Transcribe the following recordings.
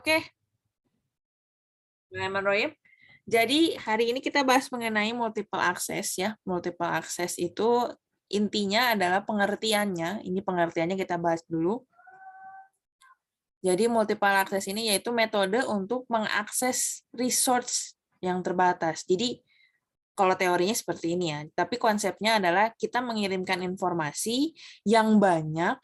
Oke, Bismillahirrahmanirrahim. Jadi hari ini kita bahas mengenai multiple access ya. Multiple access itu intinya adalah pengertiannya. Ini pengertiannya kita bahas dulu. Jadi multiple access ini yaitu metode untuk mengakses resource yang terbatas. Jadi kalau teorinya seperti ini ya, tapi konsepnya adalah kita mengirimkan informasi yang banyak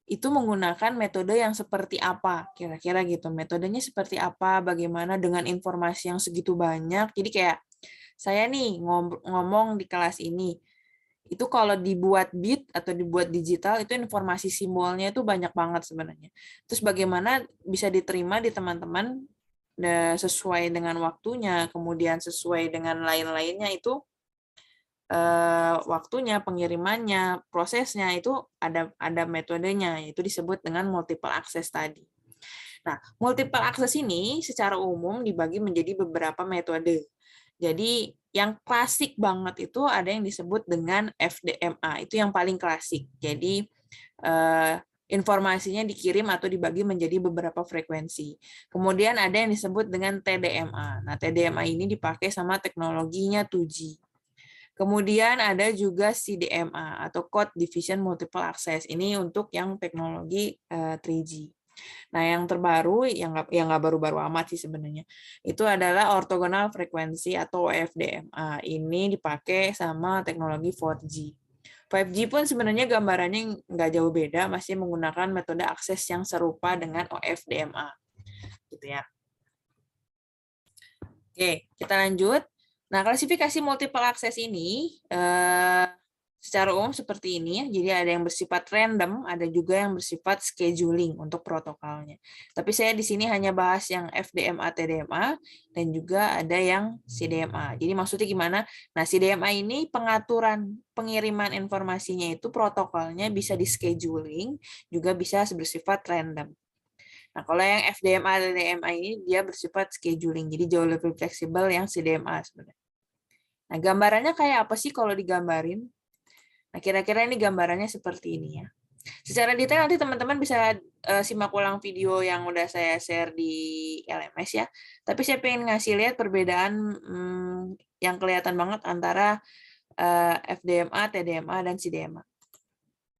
itu menggunakan metode yang seperti apa, kira-kira gitu. Metodenya seperti apa, bagaimana dengan informasi yang segitu banyak. Jadi kayak saya nih ngomong di kelas ini, itu kalau dibuat bit atau dibuat digital, itu informasi simbolnya itu banyak banget sebenarnya. Terus bagaimana bisa diterima di teman-teman sesuai dengan waktunya, kemudian sesuai dengan lain-lainnya itu waktunya, pengirimannya, prosesnya itu ada metodenya, yaitu disebut dengan multiple access tadi. Nah, multiple access ini secara umum dibagi menjadi beberapa metode. Jadi yang klasik banget itu ada yang disebut dengan FDMA, itu yang paling klasik. Jadi informasinya dikirim atau dibagi menjadi beberapa frekuensi. Kemudian ada yang disebut dengan TDMA. Nah, TDMA ini dipakai sama teknologinya 2G. Kemudian ada juga CDMA atau Code Division Multiple Access. Ini untuk yang teknologi 3G. Nah, yang terbaru, yang nggak baru-baru amat sih sebenarnya, itu adalah orthogonal frekuensi atau OFDMA. Ini dipakai sama teknologi 4G. 5G pun sebenarnya gambarannya nggak jauh beda, masih menggunakan metode akses yang serupa dengan OFDMA. Gitu ya. Oke, kita lanjut. Nah, klasifikasi multiple access ini secara umum seperti ini ya. Jadi ada yang bersifat random, ada juga yang bersifat scheduling untuk protokolnya. Tapi saya di sini hanya bahas yang FDMA, TDMA, dan juga ada yang CDMA. Jadi maksudnya gimana? Nah, CDMA ini pengaturan pengiriman informasinya itu protokolnya bisa di scheduling, juga bisa bersifat random. Nah, kalau yang FDMA dan DMA ini dia bersifat scheduling, jadi jauh lebih fleksibel yang CDMA sebenarnya. Nah, gambarannya kayak apa sih kalau digambarin? Nah, kira-kira ini gambarannya seperti ini ya. Secara detail nanti teman-teman bisa simak ulang video yang udah saya share di LMS ya. Tapi saya pengen ngasih lihat perbedaan yang kelihatan banget antara FDMA, TDMA, dan CDMA.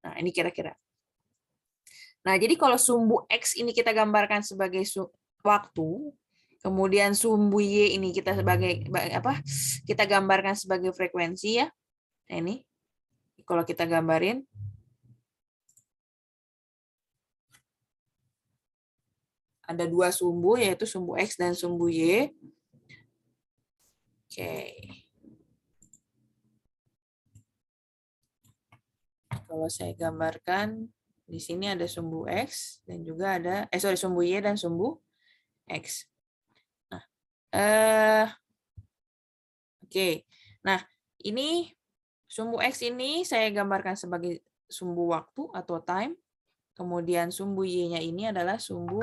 Nah, ini kira-kira. Nah, jadi kalau sumbu X ini kita gambarkan sebagai waktu, kemudian sumbu Y ini kita sebagai apa? Kita gambarkan sebagai frekuensi ya. Nah, ini kalau kita gambarin ada dua sumbu yaitu sumbu X dan sumbu Y. Oke. Kalau saya gambarkan di sini ada sumbu X dan juga ada sumbu Y dan sumbu X. Nah, oke. Nah, ini sumbu X ini saya gambarkan sebagai sumbu waktu atau time. Kemudian sumbu Y-nya ini adalah sumbu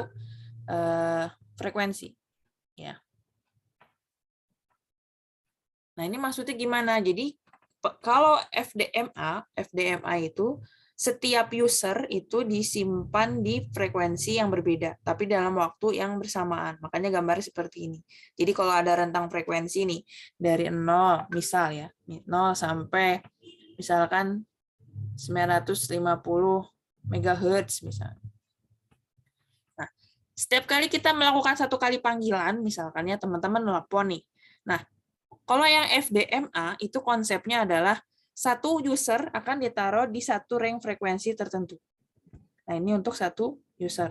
frekuensi. Ya. Nah, ini maksudnya gimana? Jadi, kalau FDMA itu setiap user itu disimpan di frekuensi yang berbeda, tapi dalam waktu yang bersamaan. Makanya gambarnya seperti ini. Jadi kalau ada rentang frekuensi nih, dari 0, misal ya, 0 sampai misalkan 950 MHz misalnya. Nah, setiap kali kita melakukan satu kali panggilan, misalkan ya teman-teman nelpon nih. Nah, kalau yang FDMA itu konsepnya adalah satu user akan ditaruh di satu range frekuensi tertentu. Nah, ini untuk satu user.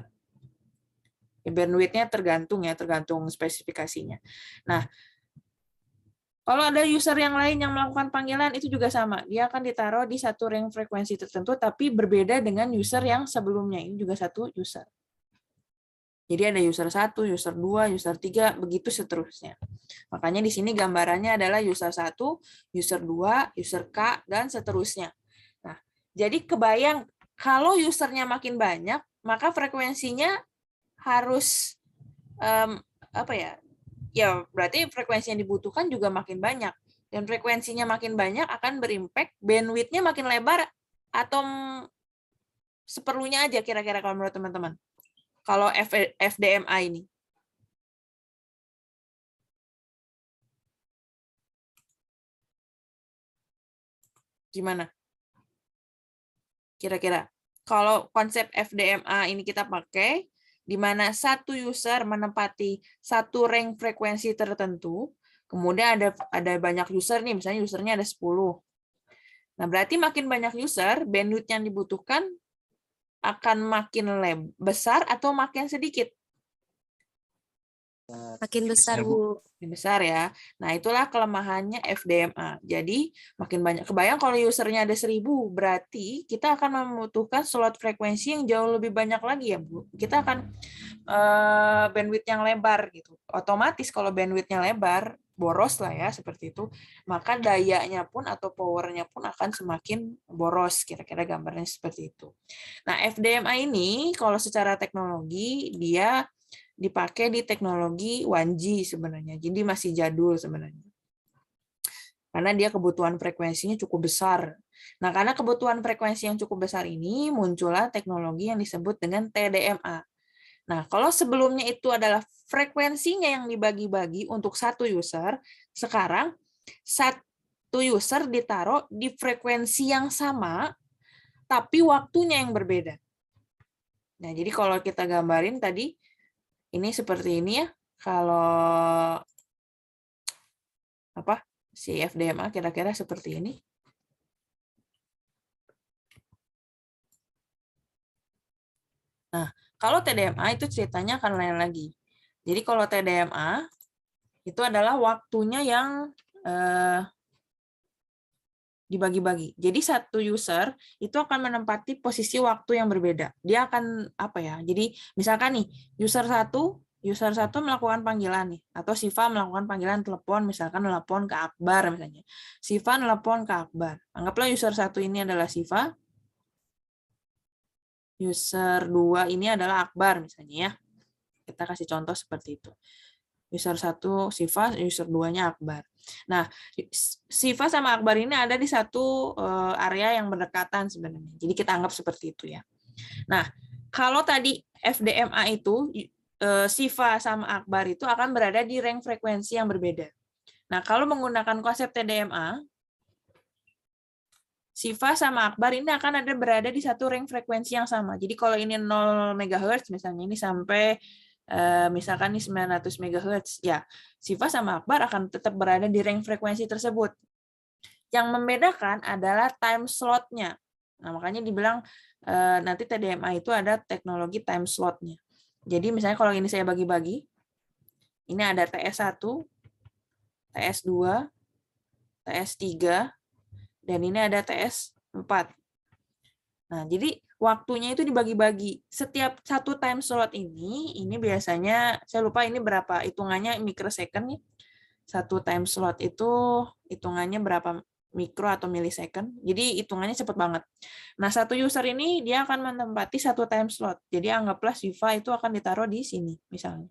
Bandwidth-nya tergantung spesifikasinya. Nah, kalau ada user yang lain yang melakukan panggilan itu juga sama. Dia akan ditaruh di satu range frekuensi tertentu tapi berbeda dengan user yang sebelumnya. Ini juga satu user. Jadi ada user 1, user 2, user 3, begitu seterusnya. Makanya di sini gambarannya adalah user 1, user 2, user K, dan seterusnya. Nah, jadi kebayang kalau usernya makin banyak, maka frekuensinya harus apa ya? Ya, berarti frekuensi yang dibutuhkan juga makin banyak. Dan frekuensinya makin banyak akan berimpact bandwidth-nya makin lebar atau seperlunya aja kira-kira kalau menurut teman-teman. Kalau FDMA ini. Gimana? Kira-kira. Kalau konsep FDMA ini kita pakai, di mana satu user menempati satu rank frekuensi tertentu, kemudian ada banyak user nih, misalnya usernya ada 10. Nah, berarti makin banyak user, bandwidth yang dibutuhkan akan makin besar atau makin sedikit? Makin besar, Bu. Makin besar ya. Nah, itulah kelemahannya FDMA. Jadi, makin banyak. Kebayang kalau usernya ada 1000, berarti kita akan membutuhkan slot frekuensi yang jauh lebih banyak lagi ya, Bu. Kita akan bandwidth yang lebar gitu. Otomatis kalau bandwidthnya lebar, boros lah ya seperti itu, maka dayanya pun atau powernya pun akan semakin boros, kira-kira gambarnya seperti itu. Nah, FDMA ini kalau secara teknologi dia dipakai di teknologi 1G sebenarnya, jadi masih jadul sebenarnya. Karena dia kebutuhan frekuensinya cukup besar. Nah, karena kebutuhan frekuensi yang cukup besar ini, muncullah teknologi yang disebut dengan TDMA. Nah, kalau sebelumnya itu adalah frekuensinya yang dibagi-bagi untuk satu user, sekarang satu user ditaruh di frekuensi yang sama, tapi waktunya yang berbeda. Nah, jadi kalau kita gambarin tadi, ini seperti ini ya. Kalau si FDMA kira-kira seperti ini. Nah, kalau TDMA itu ceritanya akan lain lagi. Jadi kalau TDMA itu adalah waktunya yang dibagi-bagi. Jadi satu user itu akan menempati posisi waktu yang berbeda. Dia akan Jadi misalkan nih user satu melakukan panggilan nih, atau Siva melakukan panggilan telepon, misalkan telepon ke Akbar misalnya. Siva telepon ke Akbar. Anggaplah user satu ini adalah Siva. User 2 ini adalah Akbar misalnya ya. Kita kasih contoh seperti itu. User 1 Siva, user 2-nya Akbar. Nah, Siva sama Akbar ini ada di satu area yang berdekatan sebenarnya. Jadi kita anggap seperti itu ya. Nah, kalau tadi FDMA itu Siva sama Akbar itu akan berada di rank frekuensi yang berbeda. Nah, kalau menggunakan konsep TDMA, Siva sama Akbar ini akan berada di satu rank frekuensi yang sama. Jadi kalau ini 0 MHz misalnya, ini sampai misalkan ini 900 MHz, ya Siva sama Akbar akan tetap berada di rank frekuensi tersebut. Yang membedakan adalah time slot-nya. Nah, makanya dibilang nanti TDMA itu ada teknologi time slot-nya. Jadi misalnya kalau ini saya bagi-bagi, ini ada TS1, TS2, TS3, dan ini ada TS4. Nah, jadi waktunya itu dibagi-bagi. Setiap satu time slot ini biasanya, saya lupa ini berapa, hitungannya mikrosecond nih. Satu time slot itu hitungannya berapa mikro atau milisecond. Jadi hitungannya cepat banget. Nah, satu user ini dia akan menempati satu time slot. Jadi anggaplah Siva itu akan ditaruh di sini, misalnya.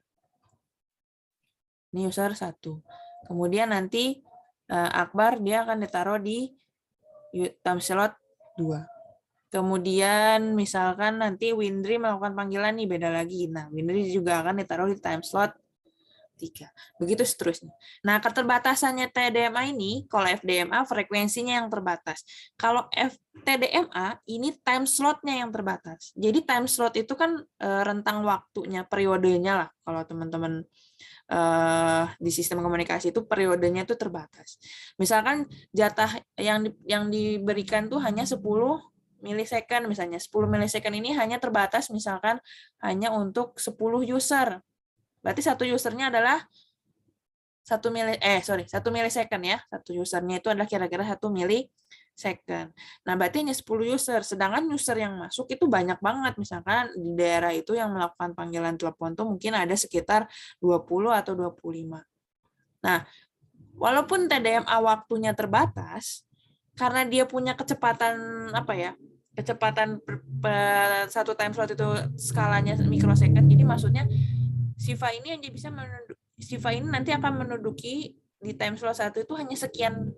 Ini user 1. Kemudian nanti Akbar dia akan ditaruh di time slot 2. Kemudian misalkan nanti Windry melakukan panggilan nih, beda lagi. Nah, Windry juga akan ditaruh di time slot 3. Begitu seterusnya. Nah, keterbatasannya TDMA ini, kalau FDMA frekuensinya yang terbatas. Kalau TDMA ini time slotnya yang terbatas. Jadi time slot itu kan rentang waktunya, periodenya lah. Kalau teman-teman di sistem komunikasi itu periodenya itu terbatas. Misalkan jatah yang diberikan tuh hanya 10 milisecond misalnya. 10 milisecond ini hanya terbatas misalkan hanya untuk 10 user. Berarti satu usernya adalah 1 milisecond ya. Satu usernya itu adalah kira-kira 1 milisecond. Nah, berarti hanya 10 user. Sedangkan user yang masuk itu banyak banget. Misalkan di daerah itu yang melakukan panggilan telepon tuh mungkin ada sekitar 20 atau 25. Nah, walaupun TDMA waktunya terbatas, karena dia punya kecepatan kecepatan satu time slot itu skalanya mikrosecond. Jadi maksudnya Siva ini nanti akan menduduki di time slot 1 itu hanya sekian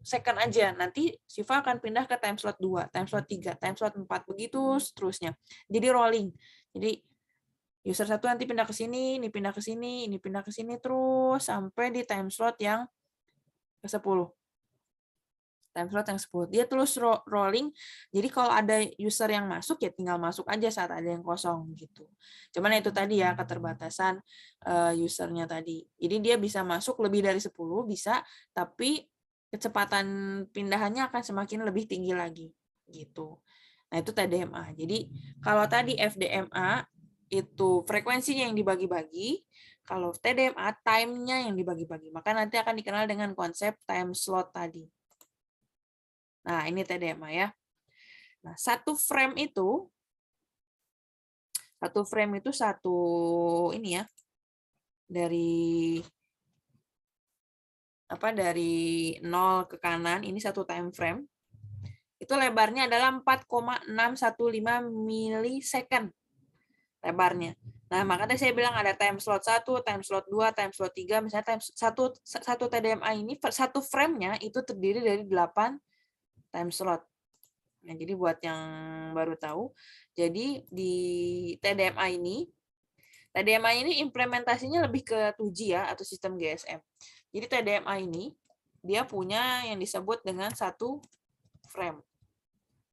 second aja. Nanti Siva akan pindah ke time slot 2, time slot 3, time slot 4, begitu seterusnya. Jadi rolling. Jadi user 1 nanti pindah ke sini, ini pindah ke sini, ini pindah ke sini, terus sampai di time slot yang ke-10. time slot yang 10. Dia terus rolling. Jadi kalau ada user yang masuk ya tinggal masuk aja saat ada yang kosong gitu. Cuman itu tadi ya keterbatasan usernya tadi. Jadi dia bisa masuk lebih dari 10 bisa, tapi kecepatan pindahannya akan semakin lebih tinggi lagi gitu. Nah, itu TDMA. Jadi kalau tadi FDMA itu frekuensinya yang dibagi-bagi, kalau TDMA time-nya yang dibagi-bagi. Maka nanti akan dikenal dengan konsep time slot tadi. Nah, ini TDMA ya. Nah, satu frame itu satu ini ya. Dari 0 ke kanan ini satu time frame. Itu lebarnya adalah 4,615 milisecond lebarnya. Nah, makanya saya bilang ada time slot 1, time slot 2, time slot 3, misalnya satu TDMA ini satu frame-nya itu terdiri dari 8 time slot. Nah, jadi buat yang baru tahu, jadi di TDMA ini implementasinya lebih ke 2G ya atau sistem GSM. Jadi TDMA ini dia punya yang disebut dengan satu frame.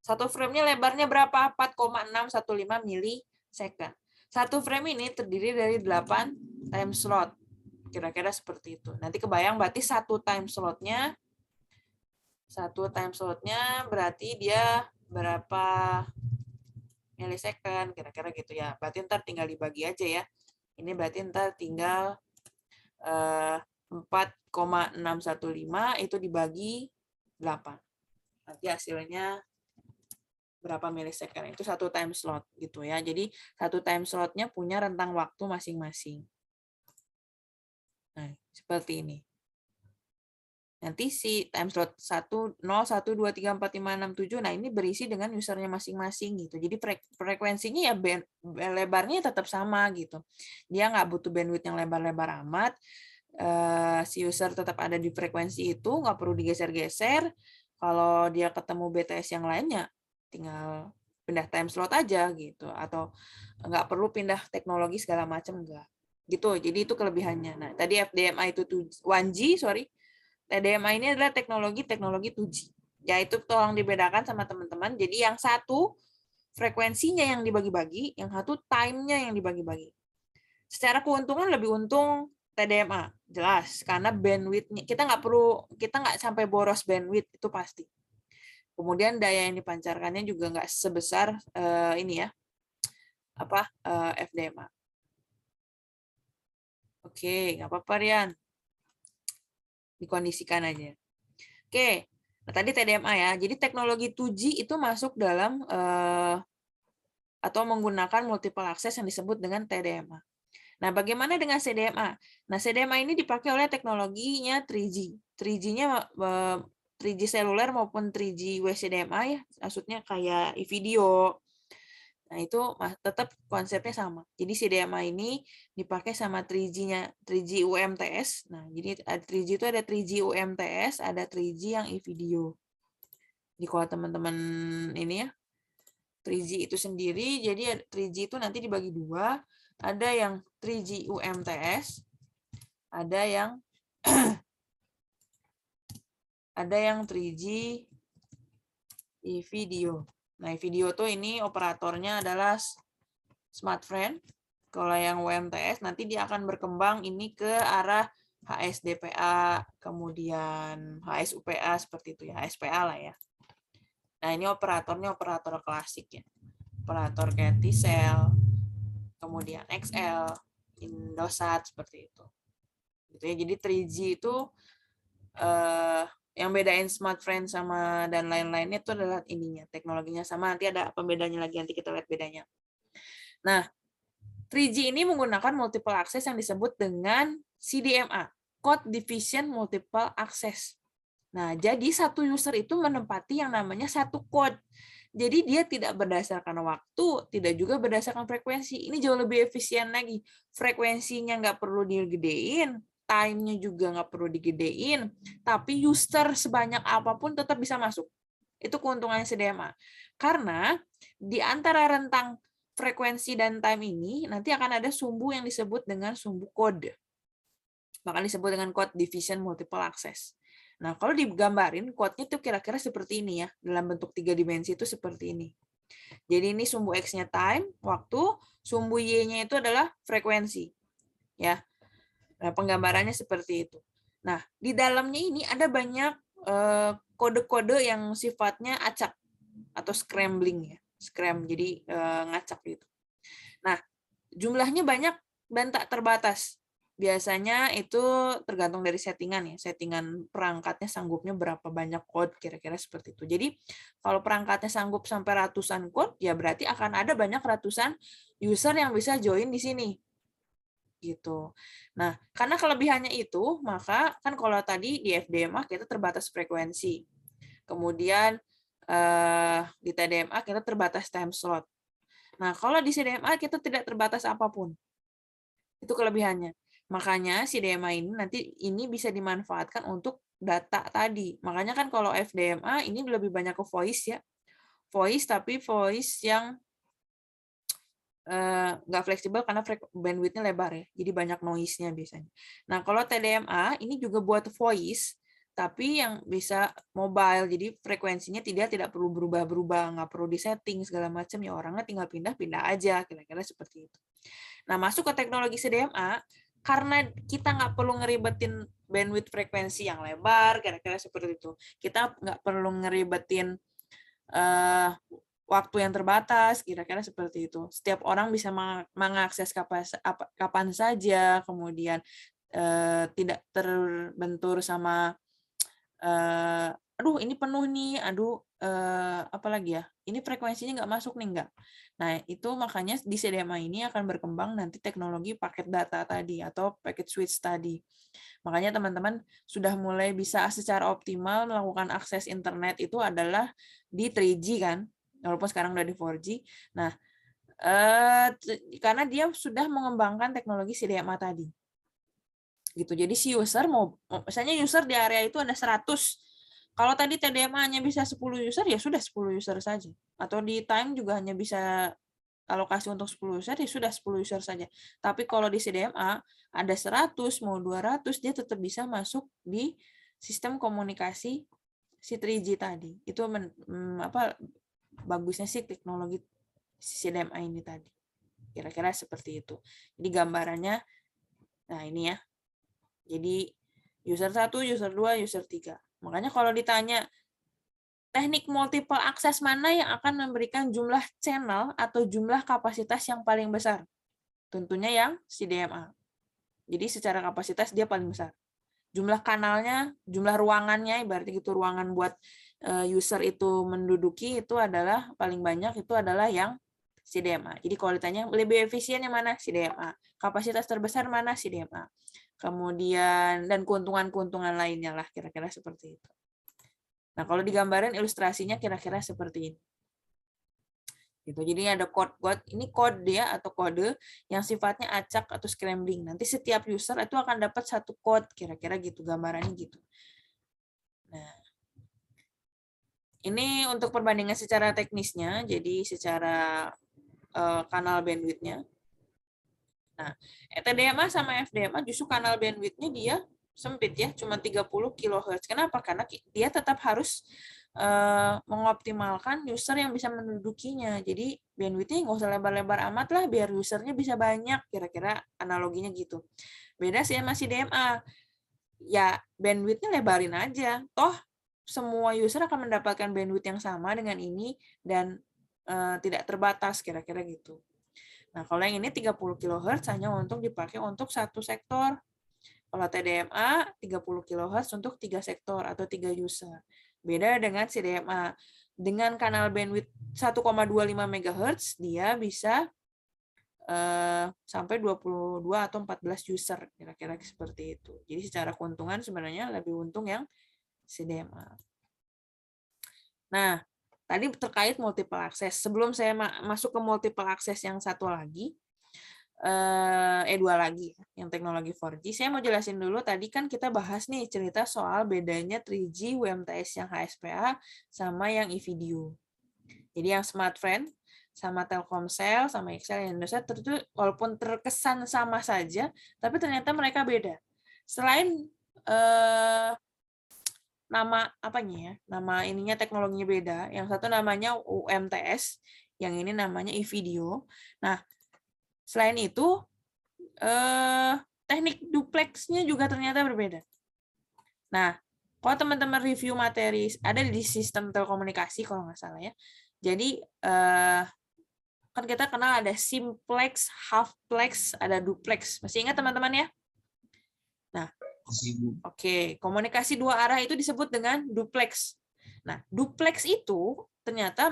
Satu frame-nya lebarnya berapa? 4,615 milisecond. Satu frame ini terdiri dari 8 time slot. Kira-kira seperti itu. Nanti kebayang berarti satu time slotnya berarti dia berapa milisecond, kira-kira gitu ya. Berarti ntar tinggal dibagi aja ya. Ini berarti ntar tinggal 4,615 itu dibagi 8. Nanti hasilnya berapa milisecond, itu satu time slot gitu ya. Jadi satu time slotnya punya rentang waktu masing-masing. Nah, seperti ini. Nanti si time slot 1, 0, 1, 2, 3, 4, 5, 6, 7, nah ini berisi dengan usernya masing-masing gitu. Jadi frekuensinya ya lebarnya tetap sama gitu. Dia nggak butuh bandwidth yang lebar-lebar amat. Si user tetap ada di frekuensi itu, nggak perlu digeser-geser. Kalau dia ketemu BTS yang lainnya, tinggal pindah time slot aja gitu, atau nggak perlu pindah teknologi segala macam, enggak gitu. Jadi itu kelebihannya. Nah, tadi FDMA itu 1G, TDMA ini adalah teknologi 2G. Ya, itu tolong dibedakan sama teman-teman. Jadi yang satu frekuensinya yang dibagi-bagi, yang satu time-nya yang dibagi-bagi. Secara keuntungan lebih untung TDMA, jelas, karena bandwidth-nya kita nggak sampai boros bandwidth, itu pasti. Kemudian daya yang dipancarkannya juga nggak sebesar ini ya, FDMA. Oke, nggak apa-apa Rian, dikondisikan aja. Oke, nah, tadi TDMA ya. Jadi teknologi 2G itu masuk dalam atau menggunakan multiple access yang disebut dengan TDMA. Nah, bagaimana dengan CDMA? Nah, CDMA ini dipakai oleh teknologinya 3G. 3G-nya 3G seluler maupun 3G WCDMA ya, maksudnya kayak e-video. Nah, itu tetap konsepnya sama. Jadi CDMA ini dipakai sama 3G-nya, 3G UMTS. Nah, jadi 3G itu ada 3G UMTS, ada 3G yang e-video. Jadi kalau teman-teman ini ya, 3G itu sendiri, jadi 3G itu nanti dibagi dua, ada yang 3G UMTS, ada yang 3G e-video. Nah, video tuh ini operatornya adalah smartfren. Kalau yang UMTS nanti dia akan berkembang ini ke arah HSDPA, kemudian HSUPA seperti itu ya, HSPA lah ya. Nah, ini operatornya operator klasik ya. Operator kayak T-Cell, kemudian XL, Indosat seperti itu. Gitu ya. Jadi 3G itu yang bedain smartfren sama dan lain-lainnya itu adalah ininya, teknologinya sama. Nanti ada pembedanya lagi, nanti kita lihat bedanya. Nah, 3G ini menggunakan multiple access yang disebut dengan CDMA, Code Division Multiple Access. Nah, jadi satu user itu menempati yang namanya satu code. Jadi dia tidak berdasarkan waktu, tidak juga berdasarkan frekuensi. Ini jauh lebih efisien lagi. Frekuensinya nggak perlu digedein, time-nya juga nggak perlu digedein, tapi user sebanyak apapun tetap bisa masuk. Itu keuntungannya CDMA. Karena di antara rentang frekuensi dan time ini nanti akan ada sumbu yang disebut dengan sumbu kode. Bahkan disebut dengan code division multiple access. Nah, kalau digambarin quad-nya tuh kira-kira seperti ini ya, dalam bentuk 3 dimensi itu seperti ini. Jadi ini sumbu X-nya time, waktu, sumbu Y-nya itu adalah frekuensi. Ya. Nah, penggambarannya seperti itu. Nah, di dalamnya ini ada banyak kode-kode yang sifatnya acak atau scrambling ya. Jadi ngacak gitu. Nah, jumlahnya banyak dan tak terbatas. Biasanya itu tergantung dari settingan ya. Settingan perangkatnya sanggupnya berapa banyak code, kira-kira seperti itu. Jadi kalau perangkatnya sanggup sampai ratusan code, ya berarti akan ada banyak ratusan user yang bisa join di sini. Gitu. Nah, karena kelebihannya itu, maka kan kalau tadi di FDMA kita terbatas frekuensi. Kemudian di TDMA kita terbatas time slot. Nah, kalau di CDMA kita tidak terbatas apapun. Itu kelebihannya. Makanya CDMA ini nanti ini bisa dimanfaatkan untuk data tadi. Makanya kan kalau FDMA ini lebih banyak ke voice ya. Voice tapi voice yang nggak fleksibel karena bandwidth-nya lebar ya. Jadi banyak noise-nya biasanya. Nah, kalau TDMA ini juga buat voice tapi yang bisa mobile, jadi frekuensinya tidak perlu berubah-berubah, nggak perlu disetting segala macam, ya orangnya tinggal pindah-pindah aja, kira-kira seperti itu. Nah, masuk ke teknologi CDMA, karena kita nggak perlu ngeribetin bandwidth frekuensi yang lebar, kira-kira seperti itu. Kita nggak perlu ngeribetin waktu yang terbatas, kira-kira seperti itu. Setiap orang bisa mengakses kapan saja, kemudian tidak terbentur sama aduh ini penuh nih, aduh apa lagi ya, ini frekuensinya nggak masuk nih, nggak. Nah, itu makanya di CDMA ini akan berkembang nanti teknologi paket data tadi atau packet switch tadi. Makanya teman-teman sudah mulai bisa secara optimal melakukan akses internet itu adalah di 3G kan, walaupun sekarang udah di 4G. Nah, karena dia sudah mengembangkan teknologi CDMA tadi. Gitu. Jadi si user misalnya user di area itu ada 100. Kalau tadi TDMA hanya bisa 10 user, ya sudah 10 user saja. Atau di time juga hanya bisa alokasi untuk 10 user, ya sudah 10 user saja. Tapi kalau di CDMA ada 100, mau 200, dia tetap bisa masuk di sistem komunikasi si 3G tadi. Itu bagusnya sih teknologi CDMA ini tadi. Kira-kira seperti itu. Jadi gambarannya, nah ini ya. Jadi user 1, user 2, user 3. Makanya kalau ditanya teknik multiple access mana yang akan memberikan jumlah channel atau jumlah kapasitas yang paling besar? Tentunya yang CDMA. Jadi secara kapasitas dia paling besar. Jumlah kanalnya, jumlah ruangannya, ibaratnya gitu ruangan buat user itu menduduki itu adalah paling banyak itu adalah yang CDMA. Jadi kalau ditanya lebih efisien yang mana? CDMA. Kapasitas terbesar mana? CDMA. Kemudian dan keuntungan-keuntungan lainnya lah kira-kira seperti itu. Nah, kalau digambarin ilustrasinya kira-kira seperti ini. Gitu. Jadi ada kode, ini kode ya atau kode yang sifatnya acak atau scrambling. Nanti setiap user itu akan dapat satu kode, kira-kira gitu gambarannya gitu. Nah, ini untuk perbandingan secara teknisnya, jadi secara kanal bandwidth-nya. Nah, TDMA sama FDMA justru kanal bandwidth-nya dia sempit ya, cuma 30 kHz. Kenapa? Karena dia tetap harus mengoptimalkan user yang bisa mendudukinya. Jadi bandwidth-nya nggak usah lebar-lebar amat lah, biar usernya bisa banyak, kira-kira analoginya gitu. Beda sih sama CDMA. Ya, bandwidth-nya lebarin aja. Toh, semua user akan mendapatkan bandwidth yang sama dengan ini dan tidak terbatas, kira-kira gitu. Nah, kalau yang ini 30 kHz hanya untuk dipakai untuk satu sektor. Kalau TDMA 30 kHz untuk 3 sektor atau 3 user. Beda dengan CDMA. Dengan kanal bandwidth 1,25 MHz, dia bisa sampai 22 atau 14 user, kira-kira seperti itu. Jadi secara keuntungan sebenarnya lebih untung yang CDMA. Nah, tadi terkait multiple access. Sebelum saya masuk ke multiple access yang satu lagi, dua lagi, yang teknologi 4G, saya mau jelasin dulu. Tadi kan kita bahas nih cerita soal bedanya 3G UMTS yang HSPA sama yang eVideo. Jadi yang Smartfren sama Telkomsel sama XL Indonesia tentu walaupun terkesan sama saja, tapi ternyata mereka beda. Selain nama apanya ya? Nama ininya teknologinya beda. Yang satu namanya UMTS, yang ini namanya eVideo. Nah, selain itu teknik duplexnya juga ternyata berbeda. Nah, kalau teman-teman review materi ada di sistem telekomunikasi kalau nggak salah ya. Jadi kan kita kenal ada simplex, halfplex, ada duplex. Masih ingat teman-teman ya? Nah, oke, komunikasi dua arah itu disebut dengan duplex. Nah, duplex itu ternyata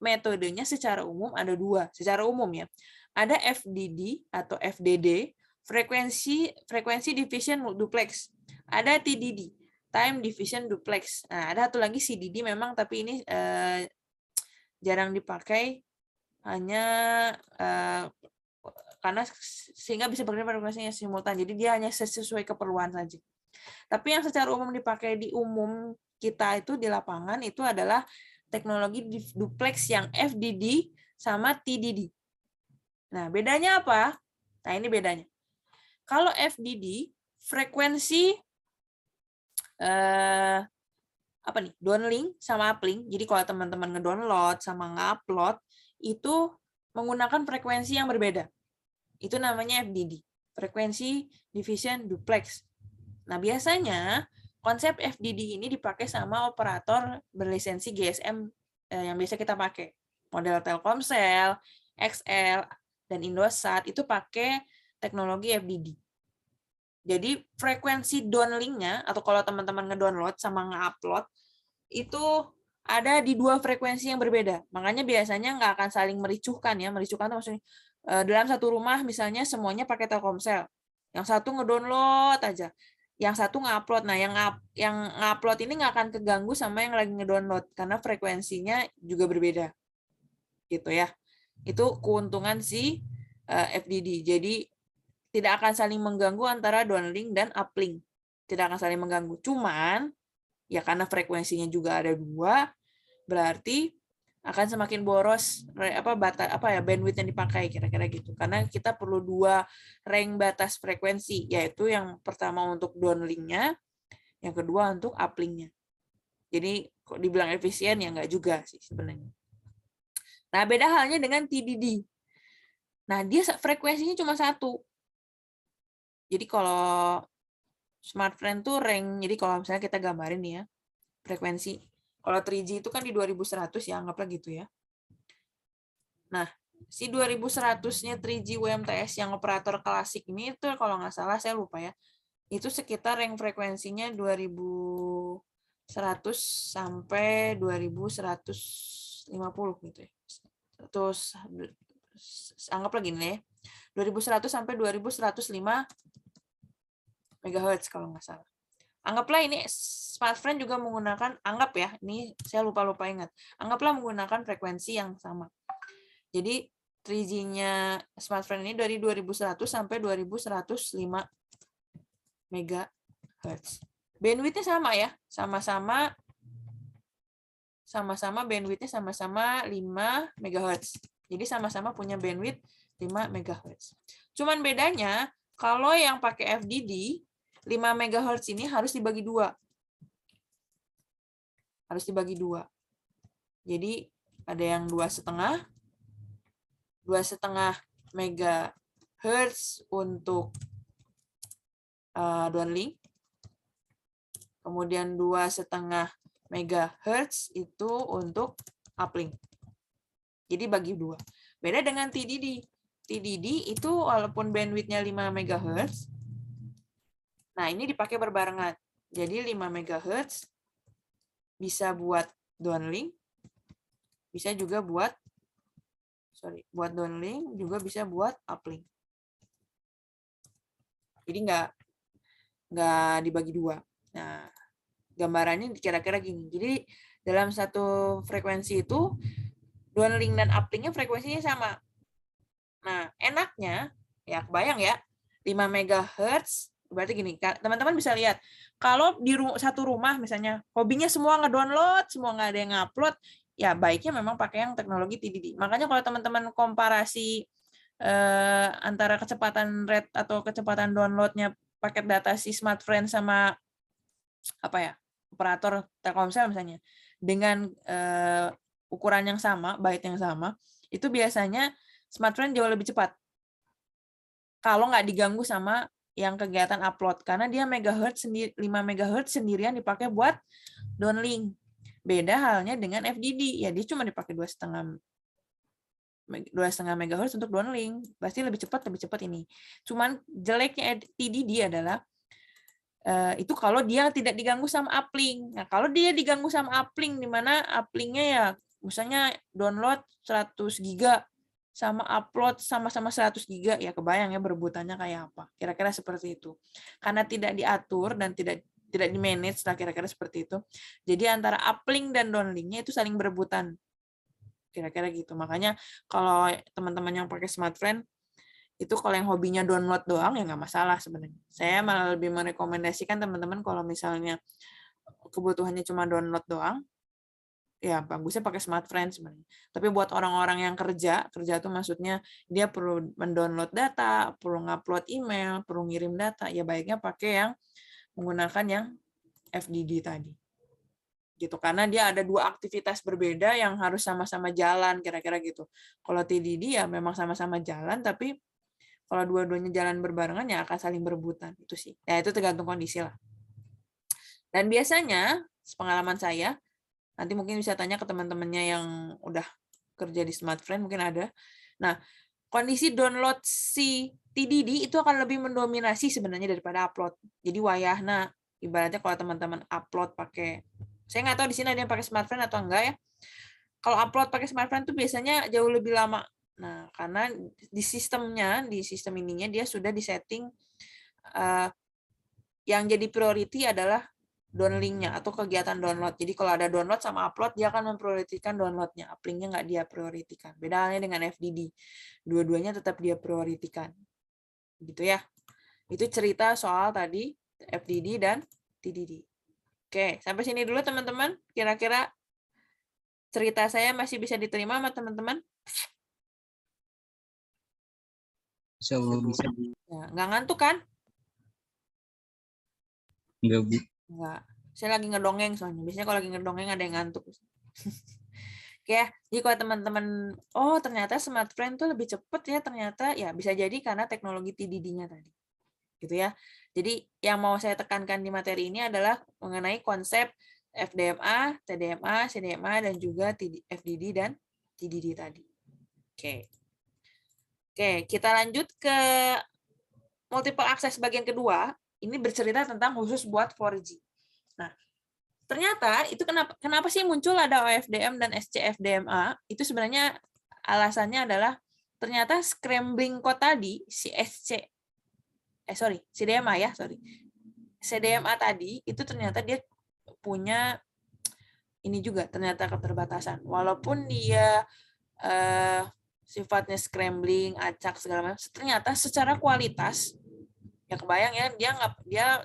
metodenya secara umum ada dua, secara umum ya. Ada FDD atau FDD, frekuensi division duplex. Ada TDD, time division duplex. Nah, ada satu lagi CDD memang, tapi ini jarang dipakai, hanya karena sehingga bisa bekerja frekuensinya simultan. Jadi dia hanya sesuai keperluan saja. Tapi yang secara umum dipakai di umum kita itu di lapangan itu adalah teknologi duplex yang FDD sama TDD. Nah, bedanya apa? Nah, ini bedanya. Kalau FDD, frekuensi apa nih? Downlink sama uplink. Jadi kalau teman-teman ngedownload sama nge-upload itu menggunakan frekuensi yang berbeda. Itu namanya FDD, frekuensi division duplex. Nah, biasanya konsep FDD ini dipakai sama operator berlisensi GSM yang biasa kita pakai. Model Telkomsel, XL, dan Indosat itu pakai teknologi FDD. Jadi frekuensi downlink-nya, atau kalau teman-teman ngedownload sama nge-upload, itu ada di dua frekuensi yang berbeda. Makanya biasanya nggak akan saling mericuhkan ya. Mericuhkan itu maksudnya dalam satu rumah misalnya semuanya pakai Telkomsel. Yang satu ngedownload aja, yang satu ngupload. Nah, yang ngupload ini nggak akan keganggu sama yang lagi ngedownload karena frekuensinya juga berbeda. Gitu ya. Itu keuntungan si FDD. Jadi tidak akan saling mengganggu antara downlink dan uplink. Tidak akan saling mengganggu. Cuman ya karena frekuensinya juga ada dua, berarti akan semakin boros bandwidth yang dipakai kira-kira gitu. Karena kita perlu dua range batas frekuensi, yaitu yang pertama untuk downlink-nya, yang kedua untuk uplink-nya. Jadi kok dibilang efisien ya nggak juga sih sebenarnya. Nah, beda halnya dengan TDD. Nah, dia frekuensinya cuma satu. Jadi kalau smartphone tuh range, jadi kalau misalnya kita gambarin nih ya, frekuensi. Kalau 3G itu kan di 2100 ya, anggaplah gitu ya. Nah, si 2100-nya 3G UMTS yang operator klasik ini itu kalau nggak salah, saya lupa ya, itu sekitar yang frekuensinya 2100 sampai 2150 gitu ya. Terus anggaplah gini ya, 2100 sampai 2105 MHz kalau nggak salah. Anggaplah ini smartphone juga menggunakan, anggap ya, ini saya lupa ingat, anggaplah menggunakan frekuensi yang sama. Jadi 3G-nya smartphone ini dari 2100 sampai 2105 MHz. Bandwidth-nya sama ya, sama-sama bandwidth-nya sama-sama 5 MHz. Jadi sama-sama punya bandwidth 5 MHz. Cuman bedanya, kalau yang pakai FDD, 5 MHz ini harus dibagi dua. Harus dibagi dua. Jadi ada yang 2,5 MHz untuk downlink. Kemudian 2,5 MHz itu untuk uplink. Jadi bagi dua. Beda dengan TDD. TDD itu walaupun bandwidth-nya 5 MHz, nah ini dipakai berbarengan. Jadi 5 MHz bisa buat downlink, bisa juga buat downlink, juga bisa buat uplink. Jadi nggak dibagi dua. Nah, gambarannya kira-kira gini. Jadi dalam satu frekuensi itu downlink dan uplinknya frekuensinya sama. Nah, enaknya ya kebayang ya, 5 MHz berarti gini, teman-teman bisa lihat, kalau di satu rumah misalnya, hobinya semua ngedownload, semua nggak ada yang ngupload, ya baiknya memang pakai yang teknologi TDD. Makanya kalau teman-teman komparasi antara kecepatan read atau kecepatan downloadnya paket data si smartphone sama operator Telkomsel misalnya dengan ukuran yang sama, byte yang sama, itu biasanya smartfren jauh lebih cepat. Kalau nggak diganggu sama yang kegiatan upload, karena dia megahertz 5 MHz sendirian dipakai buat downlink. Beda halnya dengan FDD, ya dia cuma dipakai 2,5 MHz untuk downlink. Pasti lebih cepat ini. Cuman jeleknya TDD adalah itu kalau dia tidak diganggu sama uplink. Nah, kalau dia diganggu sama uplink, di mana uplinknya ya misalnya download 100 GB sama upload sama-sama 100 GB, ya kebayang ya berebutannya kayak apa. Kira-kira seperti itu. Karena tidak diatur dan tidak di-manage lah kira-kira seperti itu. Jadi antara uplink dan downlinknya itu saling berebutan. Kira-kira gitu. Makanya kalau teman-teman yang pakai smartfren, itu kalau yang hobinya download doang ya nggak masalah sebenarnya. Saya malah lebih merekomendasikan teman-teman kalau misalnya kebutuhannya cuma download doang, ya bagusnya pakai smartfren sebenarnya. Tapi buat orang-orang yang kerja tuh maksudnya dia perlu mendownload data, perlu ngupload email, perlu ngirim data, ya baiknya pakai yang menggunakan yang FDD tadi. Gitu, karena dia ada dua aktivitas berbeda yang harus sama-sama jalan, kira-kira gitu. Kalau TDD ya memang sama-sama jalan, tapi kalau dua-duanya jalan berbarengan ya akan saling berebutan, itu sih. Ya itu tergantung kondisi lah. Dan biasanya, pengalaman saya, nanti mungkin bisa tanya ke teman-temannya yang udah kerja di smartfren, mungkin ada. Nah, kondisi download si TDD itu akan lebih mendominasi sebenarnya daripada upload. Jadi wayahna, ibaratnya kalau teman-teman upload pakai, saya nggak tahu di sini ada yang pakai smartfren atau enggak ya. Kalau upload pakai smartphone tuh biasanya jauh lebih lama. Nah, karena di sistem ininya dia sudah disetting yang jadi priority adalah downlinknya atau kegiatan download. Jadi kalau ada download sama upload, dia akan memprioritaskan downloadnya. Uplinknya nggak dia prioritikan. Beda halnya dengan FDD. Dua-duanya tetap dia prioritikan. Gitu ya. Itu cerita soal tadi FDD dan TDD. Oke, sampai sini dulu teman-teman. Kira-kira cerita saya masih bisa diterima sama teman-teman? Bisa. Ya, nggak ngantuk kan? Enggak, Bu. Enggak. Saya lagi ngedongeng soalnya. Biasanya kalau lagi ngedongeng ada yang ngantuk. Oke, jadi kalau teman-teman, oh ternyata smartfren tuh lebih cepat ya ternyata, ya bisa jadi karena teknologi TDD-nya tadi. Gitu ya. Jadi yang mau saya tekankan di materi ini adalah mengenai konsep FDMA, TDMA, CDMA, dan juga FDD dan TDD tadi. Oke. Oke, kita lanjut ke multiple access bagian kedua. Ini bercerita tentang khusus buat 4G. Nah, ternyata itu kenapa sih muncul ada OFDM dan SCFDMA? Itu sebenarnya alasannya adalah ternyata scrambling code tadi si CDMA ya, CDMA tadi itu ternyata dia punya ini juga ternyata keterbatasan. Walaupun dia sifatnya scrambling, acak segala macam, ternyata secara kualitas ya kebayang ya dia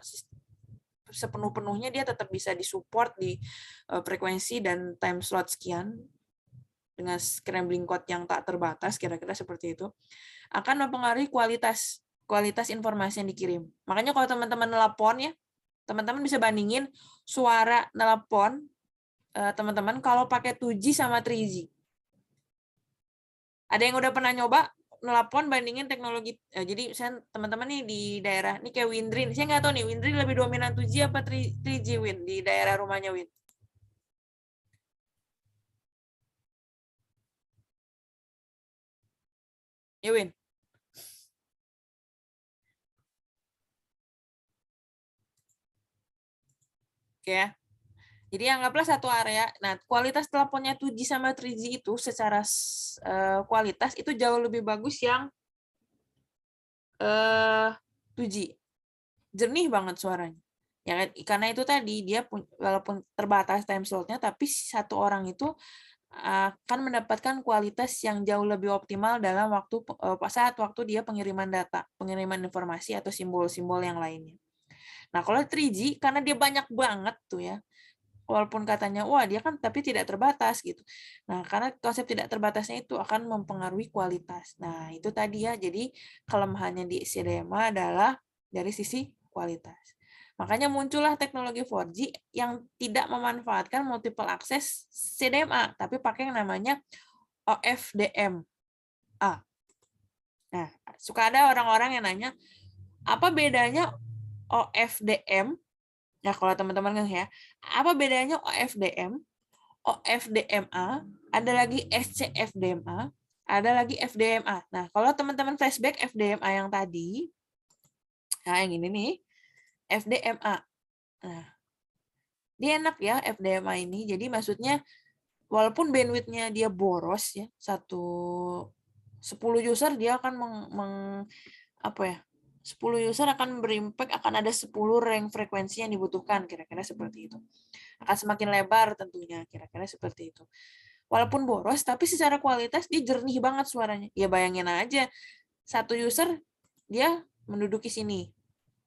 sepenuh-penuhnya dia tetap bisa disupport di frekuensi dan time slot sekian dengan scrambling code yang tak terbatas, kira-kira seperti itu, akan mempengaruhi kualitas informasi yang dikirim. Makanya kalau teman-teman nelpon ya, teman-teman bisa bandingin suara nelpon teman-teman kalau pakai 2G sama 3G. Ada yang udah pernah nyoba nelpon bandingin teknologi, jadi saya teman-teman nih di daerah ini kayak Windri, saya nggak tahu nih Windri lebih dominan 2G apa 3G Win di daerah rumahnya Win? Ya Win. Oke ya. Jadi anggaplah satu area. Nah, kualitas teleponnya 2G sama 3G itu secara kualitas itu jauh lebih bagus yang 2G. Jernih banget suaranya. Ya, karena itu tadi dia walaupun terbatas time slot-nya, tapi satu orang itu akan mendapatkan kualitas yang jauh lebih optimal dalam saat waktu dia pengiriman data, pengiriman informasi atau simbol-simbol yang lainnya. Nah, kalau 3G karena dia banyak banget tuh ya. Walaupun katanya wah dia kan tapi tidak terbatas gitu. Nah, karena konsep tidak terbatasnya itu akan mempengaruhi kualitas. Nah, itu tadi ya. Jadi kelemahannya di CDMA adalah dari sisi kualitas. Makanya muncullah teknologi 4G yang tidak memanfaatkan multiple access CDMA, tapi pakai yang namanya OFDMA. Nah, suka ada orang-orang yang nanya, apa bedanya OFDM? Nah, kalau teman-teman ya, apa bedanya OFDM, OFDMA, ada lagi SCFDMA, ada lagi FDMA. Nah, kalau teman-teman flashback FDMA yang tadi, nah yang ini nih, FDMA. Nah, dia enak ya FDMA ini. Jadi maksudnya walaupun bandwidth-nya dia boros ya, 10 user dia akan apa ya? 10 user akan berimpact, akan ada 10 rank frekuensi yang dibutuhkan, kira-kira seperti itu. Akan semakin lebar tentunya, kira-kira seperti itu. Walaupun boros, tapi secara kualitas dia jernih banget suaranya. Ya bayangin aja, satu user dia menduduki sini,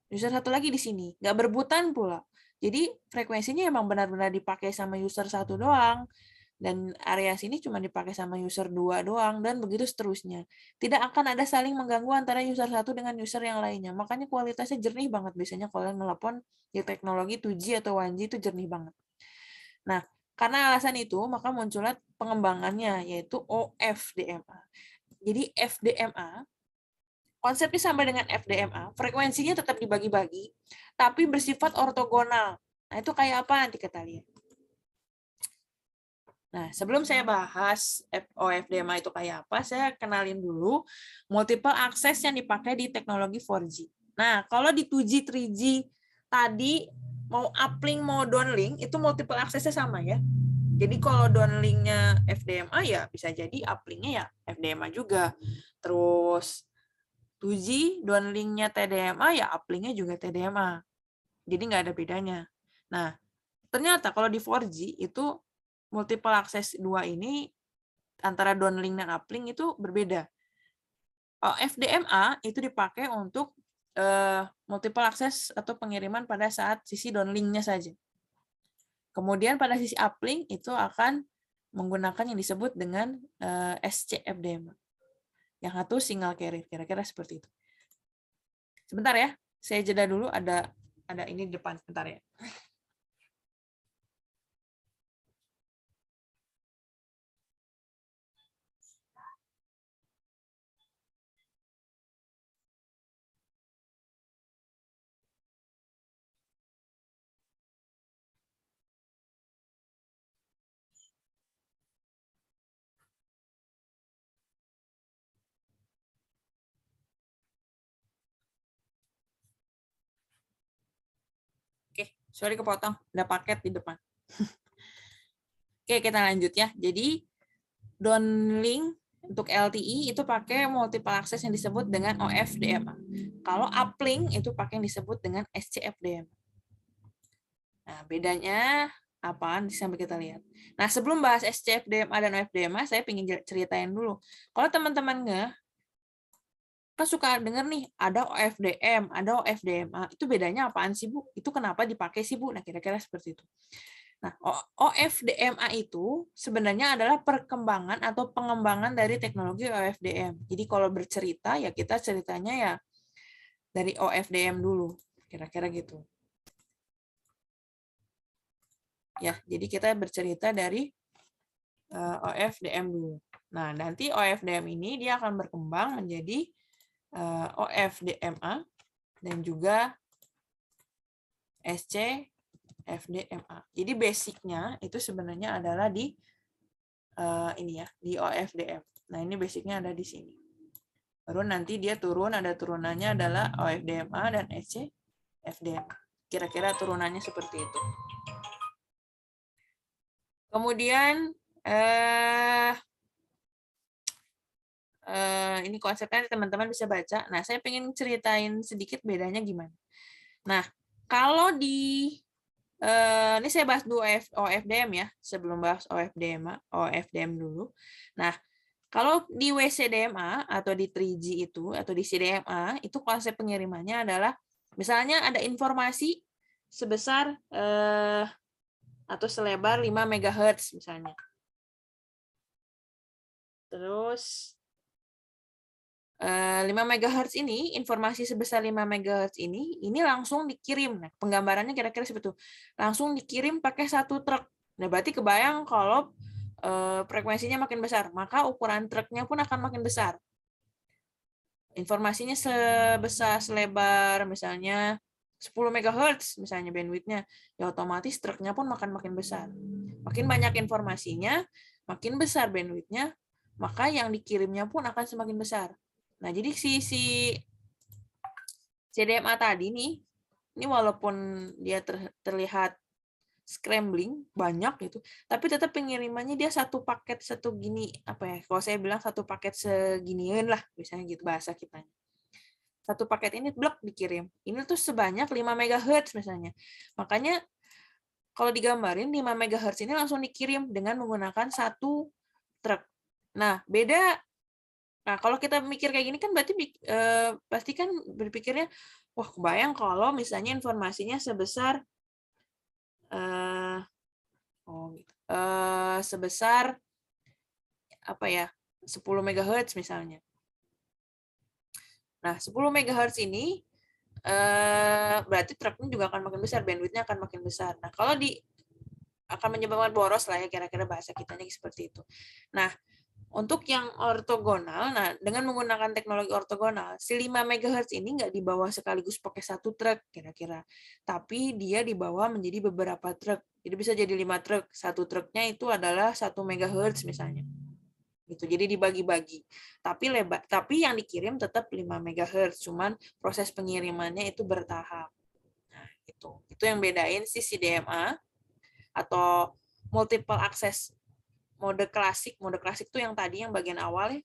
user satu lagi di sini, nggak berebutan pula. Jadi frekuensinya emang benar-benar dipakai sama user satu doang, dan area sini cuma dipakai sama user 2 doang, dan begitu seterusnya. Tidak akan ada saling mengganggu antara user satu dengan user yang lainnya. Makanya kualitasnya jernih banget biasanya kalau nelpon di teknologi 2G atau 1G itu jernih banget. Nah, karena alasan itu, maka muncullah pengembangannya, yaitu OFDMA. Jadi FDMA, konsepnya sama dengan FDMA, frekuensinya tetap dibagi-bagi, tapi bersifat ortogonal. Nah, itu kayak apa nanti kita lihat. Nah, sebelum saya bahas OFDMA itu kayak apa, saya kenalin dulu multiple access yang dipakai di teknologi 4G. Nah, kalau di 2G, 3G tadi mau uplink, mau downlink, itu multiple access-nya sama ya. Jadi kalau downlink-nya FDMA ya bisa jadi uplink-nya ya FDMA juga. Terus 2G downlink-nya TDMA ya uplink-nya juga TDMA. Jadi nggak ada bedanya. Nah, ternyata kalau di 4G itu multiple access 2 ini antara downlink dan uplink itu berbeda. FDMA itu dipakai untuk multiple access atau pengiriman pada saat sisi downlink-nya saja. Kemudian pada sisi uplink itu akan menggunakan yang disebut dengan SCFDMA. Yang satu single carrier, kira-kira seperti itu. Sebentar ya, saya jeda dulu, ada ini di depan, sebentar ya. Oke, sorry kepotong, ada paket di depan. Oke, kita lanjut ya. Jadi downlink untuk LTE itu pakai multiple access yang disebut dengan OFDMA. Kalau uplink itu pakai yang disebut dengan SCFDMA. Nah, bedanya apaan sampai kita lihat. Nah, sebelum bahas SCFDMA dan OFDMA, saya ingin ceritain dulu. Kalau teman-teman kan suka denger nih, ada OFDM, ada OFDMA. Itu bedanya apaan sih, Bu? Itu kenapa dipakai sih, Bu? Nah, kira-kira seperti itu. Nah, OFDMA itu sebenarnya adalah perkembangan atau pengembangan dari teknologi OFDM. Jadi kalau bercerita, ya kita ceritanya ya dari OFDM dulu. Kira-kira gitu. Ya, jadi kita bercerita dari OFDM dulu. Nah, nanti OFDM ini dia akan berkembang menjadi OFDMA dan juga SCFDMA. Jadi basicnya itu sebenarnya adalah di ini ya, di OFDM. Nah, ini basicnya ada di sini. Baru nanti dia turun, ada turunannya adalah OFDMA dan SCFDMA. Kira-kira turunannya seperti itu. Kemudian ini konsepnya teman-teman bisa baca. Nah, saya pengen ceritain sedikit bedanya gimana. Nah, kalau di ini saya bahas dulu OFDM ya, sebelum bahas OFDM dulu. Nah, kalau di WCDMA atau di 3G itu atau di CDMA itu konsep pengirimannya adalah misalnya ada informasi sebesar atau selebar 5 MHz misalnya. Terus 5 MHz ini, informasi sebesar 5 MHz ini langsung dikirim. Nah, penggambarannya kira-kira seperti itu. Langsung dikirim pakai satu truk. Nah, berarti kebayang kalau frekuensinya makin besar, maka ukuran truknya pun akan makin besar. Informasinya selebar misalnya 10 MHz misalnya bandwidth-nya, ya otomatis truknya pun makin besar. Makin banyak informasinya, makin besar bandwidth-nya, maka yang dikirimnya pun akan semakin besar. Nah, jadi si CDMA tadi nih, ini walaupun dia terlihat scrambling banyak gitu, tapi tetap pengirimannya dia satu paket satu gini, apa ya? Kalau saya bilang satu paket seginian lah, misalnya gitu bahasa kita. Satu paket ini blok dikirim. Ini tuh sebanyak 5 MHz misalnya. Makanya kalau digambarin 5 MHz ini langsung dikirim dengan menggunakan satu truk. Nah, beda. Nah, kalau kita mikir kayak gini kan berarti pasti kan berpikirnya, wah kebayang kalau misalnya informasinya sebesar sebesar apa ya 10 MHz misalnya. Nah, 10 MHz ini berarti truknya juga akan makin besar, bandwidth-nya akan makin besar. Nah, kalau akan menyebabkan boros lah ya, kira-kira bahasa kitanya seperti itu. Nah, untuk yang ortogonal, nah dengan menggunakan teknologi ortogonal, si 5 MHz ini nggak dibawa sekaligus pakai satu truk kira-kira, tapi dia dibawa menjadi beberapa truk. Jadi bisa jadi 5 truk. Satu truknya itu adalah 1 MHz misalnya. Gitu. Jadi dibagi-bagi. Tapi yang dikirim tetap 5 MHz, cuman proses pengirimannya itu bertahap. Nah, itu yang bedain si CDMA atau multiple access mode klasik. Mode klasik itu yang tadi yang bagian awal ya.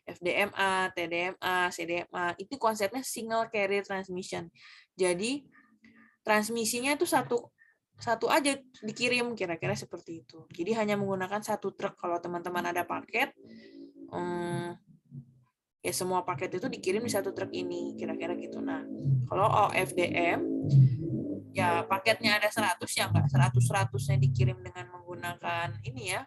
FDMA, TDMA, CDMA, itu konsepnya single carrier transmission. Jadi transmisinya itu satu aja dikirim, kira-kira seperti itu. Jadi hanya menggunakan satu truk. Kalau teman-teman ada paket, ya semua paket itu dikirim di satu truk ini, kira-kira gitu. Nah, kalau OFDM, ya paketnya ada 100, ya nggak 100-100-nya dikirim dengan menggunakan ini ya,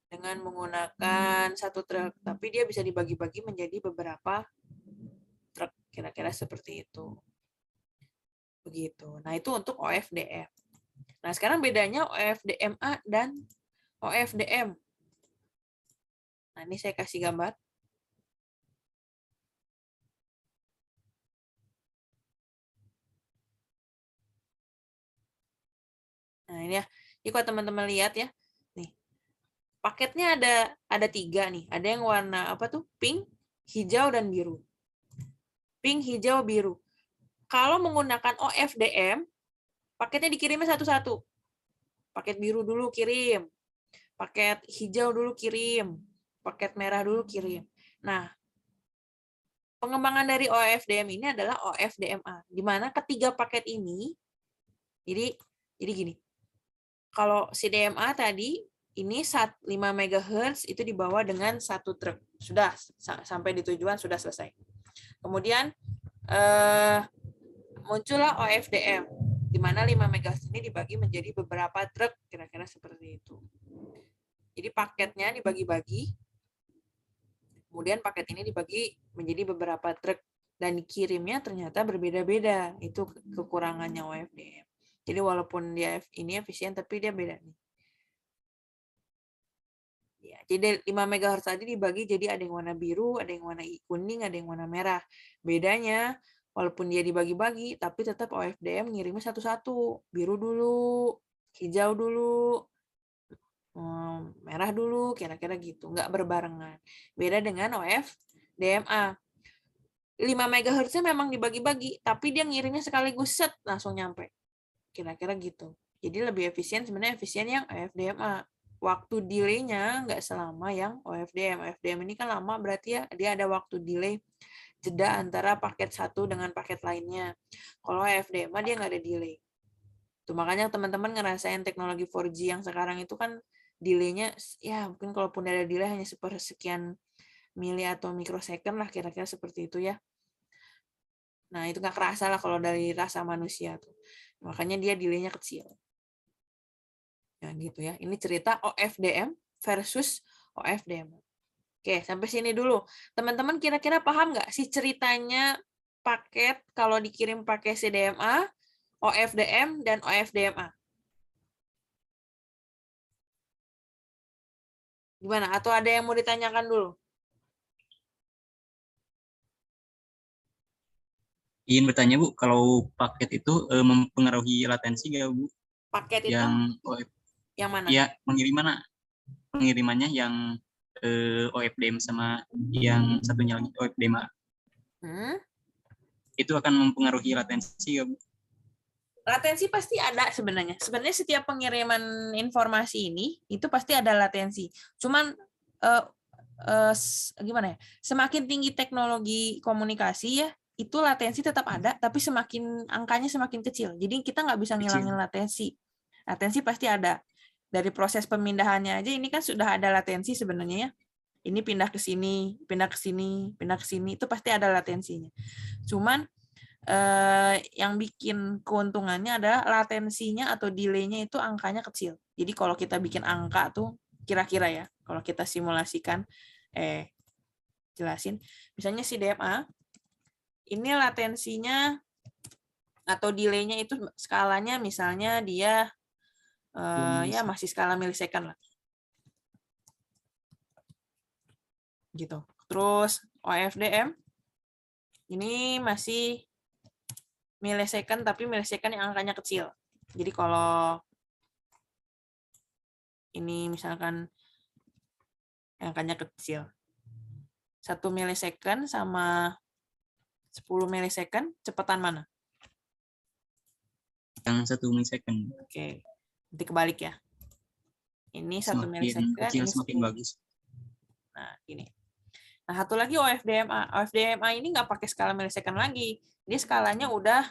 dengan menggunakan satu truk, tapi dia bisa dibagi-bagi menjadi beberapa truk, kira-kira seperti itu. Begitu. Nah, itu untuk OFDM. Nah, sekarang bedanya OFDMA dan OFDM. Nah, ini saya kasih gambar. Nah, ini ya. Jadi kalau teman-teman lihat ya, nih. Paketnya ada 3 nih. Ada yang warna apa tuh? Pink, hijau, dan biru. Pink, hijau, biru. Kalau menggunakan OFDM, paketnya dikirimnya satu-satu. Paket biru dulu kirim. Paket hijau dulu kirim. Paket merah dulu kirim. Nah, pengembangan dari OFDM ini adalah OFDMA, di mana ketiga paket ini, jadi gini, kalau CDMA tadi, ini 5 MHz itu dibawa dengan satu truk. Sudah, sampai di tujuan sudah selesai. Kemudian muncullah OFDM, di mana 5 MHz ini dibagi menjadi beberapa truk, kira-kira seperti itu. Jadi paketnya dibagi-bagi, kemudian paket ini dibagi menjadi beberapa truk, dan dikirimnya ternyata berbeda-beda. Itu kekurangannya OFDM. Jadi walaupun dia ini efisien, tapi dia beda nih. Ya, jadi 5 MHz tadi dibagi jadi ada yang warna biru, ada yang warna kuning, ada yang warna merah. Bedanya, walaupun dia dibagi-bagi, tapi tetap OFDM ngirimnya satu-satu. Biru dulu, hijau dulu, merah dulu, kira-kira gitu. Nggak berbarengan. Beda dengan OFDMA. 5 MHz-nya memang dibagi-bagi, tapi dia ngirimnya sekaligus set, langsung nyampe. Kira-kira gitu. Jadi lebih efisien sebenarnya yang OFDMA. Waktu delay-nya nggak selama yang OFDM. OFDM ini kan lama, berarti ya dia ada waktu delay jeda antara paket satu dengan paket lainnya. Kalau OFDM dia nggak ada delay. Tuh, makanya teman-teman ngerasain teknologi 4G yang sekarang itu kan delay-nya ya mungkin kalaupun ada delay hanya sepersekian mili atau mikrosecond lah, kira-kira seperti itu ya. Nah, itu nggak kerasa lah kalau dari rasa manusia tuh. Makanya dia delay-nya kecil. Ya gitu ya. Ini cerita OFDM versus OFDM. Oke, sampai sini dulu. Teman-teman kira-kira paham nggak sih ceritanya paket kalau dikirim pakai CDMA, OFDM, dan OFDMA? Gimana? Atau ada yang mau ditanyakan dulu? Ingin bertanya Bu, kalau paket itu mempengaruhi latensi nggak Bu? Paket itu Yang yang mana? ya pengirimannya yang OFDM sama yang satunya lagi OFDM Hmm? itu akan mempengaruhi latensi nggak Bu? Latensi pasti ada sebenarnya. Sebenarnya setiap pengiriman informasi ini itu pasti ada latensi. Cuman eh, gimana ya? Semakin tinggi teknologi komunikasi ya, itu latensi tetap ada, tapi semakin angkanya semakin kecil. Jadi kita nggak bisa ngilangin Kecil. latensi. Latensi pasti ada. Dari proses pemindahannya aja ini kan sudah ada latensi sebenarnya ya. Ini pindah ke sini, pindah ke sini, pindah ke sini, itu pasti ada latensinya. Cuman yang bikin keuntungannya adalah latensinya atau delay-nya itu angkanya kecil. Jadi kalau kita bikin angka tuh kira-kira ya, kalau kita simulasikan, jelasin, misalnya si DMA, ini latensinya atau delay-nya itu skalanya misalnya dia ya masih skala milisecond lah. Gitu. Terus OFDM ini masih milisecond tapi milisecond yang angkanya kecil. Jadi kalau ini misalkan angkanya kecil. 1 milisecond sama 10 milisecond, cepetan mana? Yang 1 milisecond. Oke, nanti kebalik ya. Ini 1 Semakin milisecond, kecil ini semakin 10. bagus. Nah, ini. Nah, satu lagi OFDMA. OFDMA ini nggak pakai skala milisecond lagi. Dia skalanya udah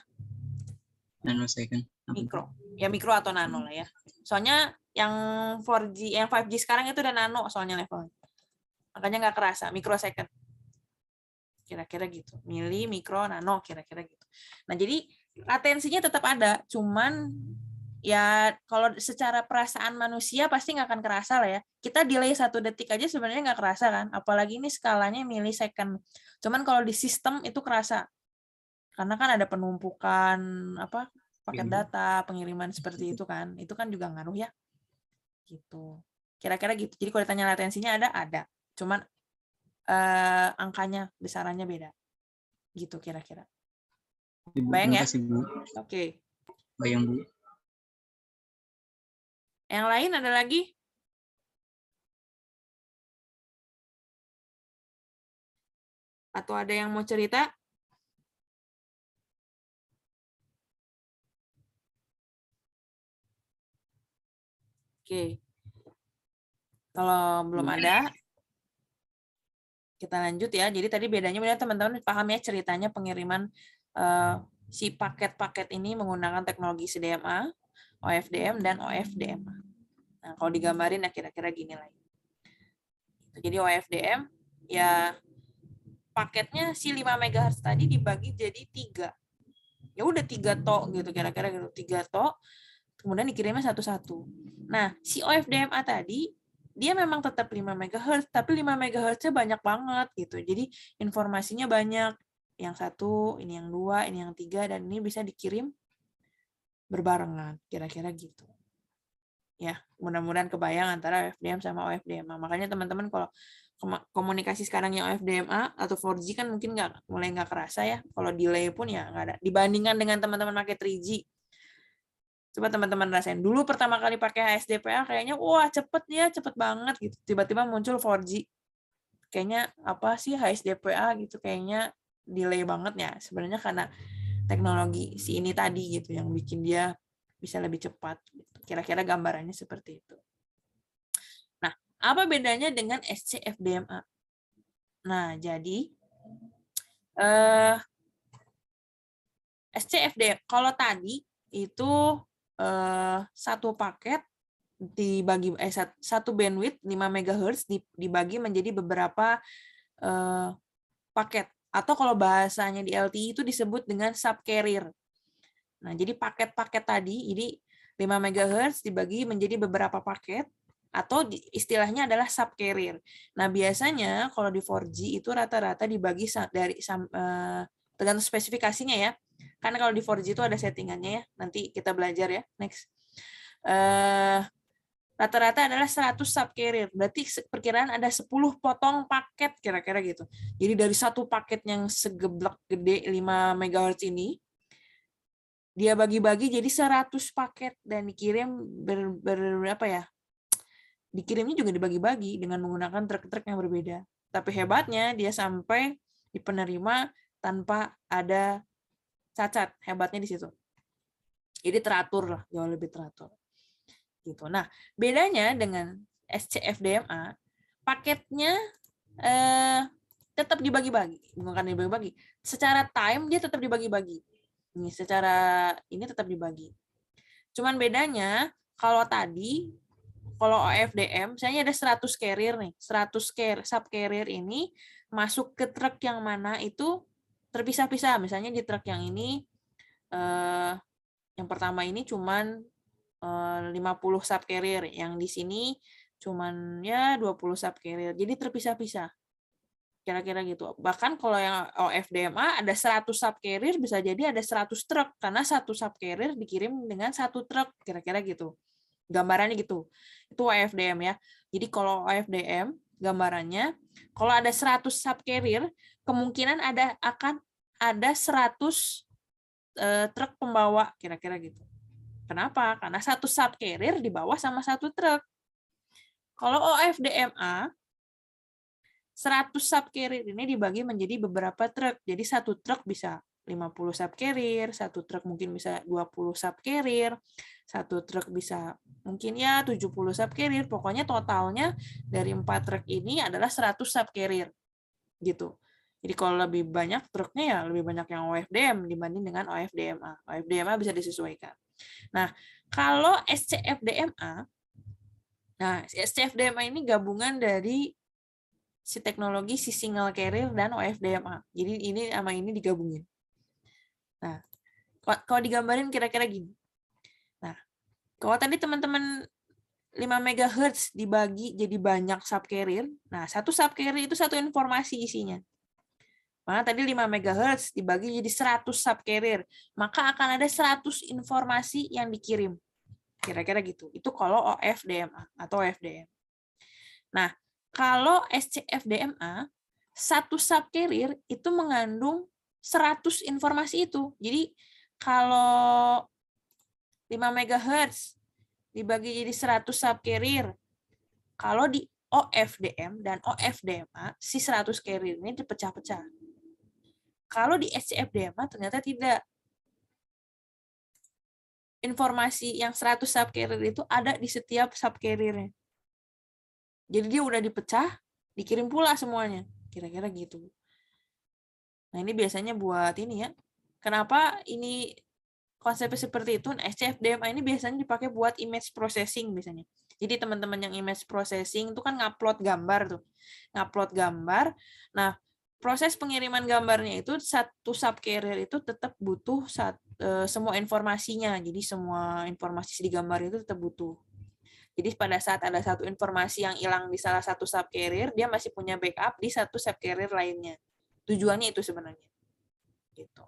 Nanosecond. mikro. Ya mikro atau nano lah ya. Soalnya yang 4G, yang 5G sekarang itu udah nano soalnya levelnya. Makanya nggak kerasa, mikrosecond. Kira-kira gitu. Mili, mikro, nano, kira-kira gitu. Nah, jadi latensinya tetap ada, cuman ya kalau secara perasaan manusia pasti nggak akan kerasa lah ya. Kita delay 1 detik aja sebenarnya nggak kerasa kan, apalagi ini skalanya milisecond. Cuman kalau di sistem itu kerasa, karena kan ada penumpukan apa paket data, pengiriman seperti itu kan juga ngaruh ya. Gitu. Kira-kira gitu. Jadi kalau ditanya latensinya ada. Cuman angkanya besarannya beda. Gitu kira-kira. Bayang ya? Terima kasih Bu. Oke. Bayang Bu. Yang lain ada lagi? Atau ada yang mau cerita? Oke. Kalau belum ada, kita lanjut ya. Jadi tadi bedanya teman-teman paham ya ceritanya pengiriman si paket-paket ini menggunakan teknologi CDMA, OFDM, dan OFDMA. Nah, kalau digambarin ya kira-kira gini lah. Jadi OFDM ya paketnya si 5 MHz tadi dibagi jadi 3. Ya udah 3 tok gitu kira-kira gitu. 3 tok kemudian dikirimnya satu-satu. Nah, si OFDMA tadi dia memang tetap 5 MHz, tapi 5 MHz-nya banyak banget gitu. Jadi informasinya banyak. Yang satu, ini yang dua, ini yang tiga, dan ini bisa dikirim berbarengan, kira-kira gitu. Ya, mudah-mudahan kebayang antara OFDM sama OFDMA. Makanya teman-teman kalau komunikasi sekarang yang OFDMA atau 4G kan mungkin mulai nggak kerasa ya. Kalau delay pun ya nggak ada. Dibandingkan dengan teman-teman pakai 3G, coba teman-teman rasain. Dulu pertama kali pakai HSDPA kayaknya wah cepet ya, cepet banget gitu. Tiba-tiba muncul 4G. Kayaknya apa sih HSDPA gitu, kayaknya delay banget ya. Sebenarnya karena teknologi si ini tadi gitu yang bikin dia bisa lebih cepat. Gitu. Kira-kira gambarannya seperti itu. Nah, apa bedanya dengan SC-FDMA? Nah, jadi SC-FDMA kalau tadi itu satu paket dibagi satu bandwidth 5 MHz dibagi menjadi beberapa paket atau kalau bahasanya di LTE itu disebut dengan subcarrier. Nah, jadi paket-paket tadi ini 5 MHz dibagi menjadi beberapa paket atau istilahnya adalah subcarrier. Nah, biasanya kalau di 4G itu rata-rata dibagi dari tergantung spesifikasinya ya. Karena kalau di 4G itu ada settingannya ya. Nanti kita belajar ya. Next. Rata-rata adalah 100 subcarrier. Berarti perkiraan ada 10 potong paket kira-kira gitu. Jadi dari satu paket yang segeblek gede 5 MHz ini, dia bagi-bagi jadi 100 paket dan dikirim apa ya? Dikirimnya juga dibagi-bagi dengan menggunakan truk-truk yang berbeda. Tapi hebatnya dia sampai di penerima tanpa ada cacat. Hebatnya di situ. Jadi teratur lah, jauh lebih teratur. Gitu. Nah, bedanya dengan SCFDMA, paketnya tetap dibagi-bagi, bukan dibagi-bagi. Secara time dia tetap dibagi-bagi. Ini secara ini tetap dibagi. Cuman bedanya kalau tadi kalau OFDM, misalnya ada 100 carrier nih, 100 subcarrier ini masuk ke truk yang mana itu terpisah-pisah. Misalnya di truk yang ini, yang pertama ini cuman 50 subcarrier, yang di sini cuman ya 20 subcarrier. Jadi terpisah-pisah. Kira-kira gitu. Bahkan kalau yang OFDMA ada 100 subcarrier, bisa jadi ada 100 truk, karena satu subcarrier dikirim dengan satu truk, kira-kira gitu. Gambarannya gitu. Itu OFDM ya. Jadi kalau OFDM gambarannya kalau ada 100 subcarrier, kemungkinan akan ada 100 truk pembawa, kira-kira gitu. Kenapa? Karena satu subcarrier dibawa sama satu truk. Kalau OFDMA 100 subcarrier ini dibagi menjadi beberapa truk. Jadi satu truk bisa 50 subcarrier, satu truk mungkin bisa 20 subcarrier, satu truk bisa mungkin ya 70 subcarrier. Pokoknya totalnya dari 4 truk ini adalah 100 subcarrier. Gitu. Jadi kalau lebih banyak truknya ya lebih banyak yang OFDM dibanding dengan OFDMA. OFDMA bisa disesuaikan. Nah, kalau SCFDMA, SCFDMA ini gabungan dari si teknologi si single carrier dan OFDMA. Jadi ini sama ini digabungin. Nah, kalau digambarin kira-kira gini. Nah, kalau tadi teman-teman 5 MHz dibagi jadi banyak subcarrier, nah satu subcarrier itu satu informasi isinya. Maka tadi 5 MHz dibagi jadi 100 subcarrier, maka akan ada 100 informasi yang dikirim. Kira-kira gitu. Itu kalau OFDMA atau OFDM. Nah, kalau SCFDMA, satu subcarrier itu mengandung 100 informasi itu. Jadi kalau 5 MHz dibagi jadi 100 subcarrier, kalau di OFDM dan OFDMA, si 100 carrier ini dipecah-pecah. Kalau di SCFDMA ternyata tidak. Informasi yang 100 subcarrier itu ada di setiap subcarrier-nya. Jadi dia udah dipecah, dikirim pula semuanya. Kira-kira gitu. Nah, ini biasanya buat ini ya. Kenapa ini konsepnya seperti itu? Nah, SCFDMA ini biasanya dipakai buat image processing biasanya. Jadi teman-teman yang image processing itu kan ngupload gambar tuh. Ngupload gambar. Nah, proses pengiriman gambarnya itu satu subcarrier itu tetap butuh semua informasinya. Jadi semua informasi di gambar itu tetap butuh. Jadi pada saat ada satu informasi yang hilang di salah satu subcarrier, dia masih punya backup di satu subcarrier lainnya. Tujuannya itu sebenarnya. Gitu.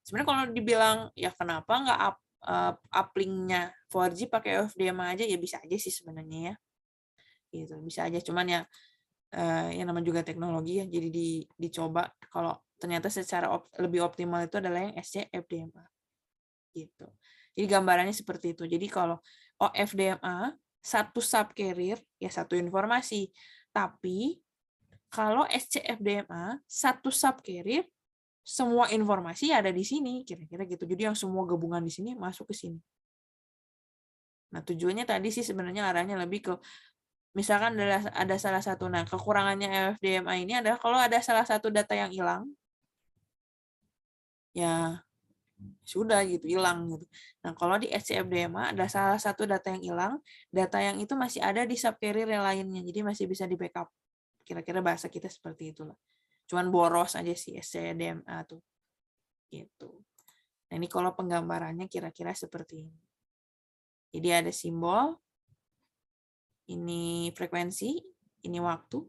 Sebenarnya kalau dibilang ya kenapa nggak uplink-nya 4G pakai OFDMA aja, ya bisa aja sih sebenarnya ya. Gitu, bisa aja. Cuman ya yang namanya juga teknologi ya, jadi dicoba kalau ternyata secara lebih optimal itu adalah yang SCFDMA. Gitu. Jadi gambarannya seperti itu. Jadi kalau OFDMA satu subcarrier ya satu informasi. Tapi kalau SCFDMA satu subcarrier semua informasi ada di sini, kira-kira gitu. Jadi yang semua gabungan di sini masuk ke sini. Nah, tujuannya tadi sih sebenarnya arahnya lebih ke misalkan ada salah satu, nah kekurangannya OFDMA ini adalah kalau ada salah satu data yang hilang, ya sudah gitu, hilang gitu. Nah, kalau di SCFDMA ada salah satu data yang hilang, data yang itu masih ada di subcarrier yang lainnya, jadi masih bisa di backup. Kira-kira bahasa kita seperti itulah. Cuman boros aja sih SCFDMA tuh. Gitu. Nah, ini kalau penggambarannya kira-kira seperti ini. Jadi ada simbol, ini frekuensi, ini waktu.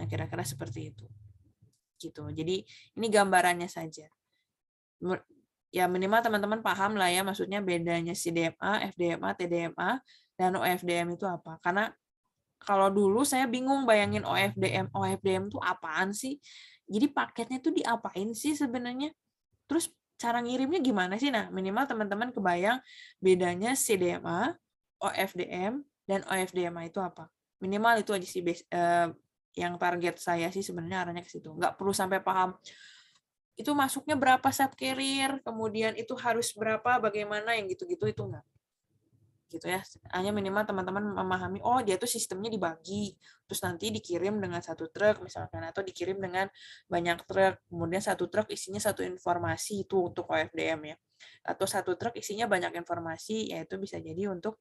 Nah, kira-kira seperti itu. Gitu. Jadi ini gambarannya saja. Ya minimal teman-teman paham lah ya, maksudnya bedanya CDMA, FDMA, TDMA, dan OFDM itu apa. Karena kalau dulu saya bingung bayangin OFDM itu apaan sih? Jadi paketnya itu diapain sih sebenarnya? Terus cara ngirimnya gimana sih? Nah, minimal teman-teman kebayang bedanya CDMA, OFDM, dan OFDMA itu apa. Minimal itu aja sih yang target saya sih sebenarnya arahnya ke situ. Nggak perlu sampai paham itu masuknya berapa subcarrier, kemudian itu harus berapa, bagaimana, yang gitu-gitu itu enggak. Gitu ya. Hanya minimal teman-teman memahami, oh dia tuh sistemnya dibagi, terus nanti dikirim dengan satu truk misalkan, atau dikirim dengan banyak truk, kemudian satu truk isinya satu informasi, itu untuk OFDM ya. Atau satu truk isinya banyak informasi, yaitu bisa jadi untuk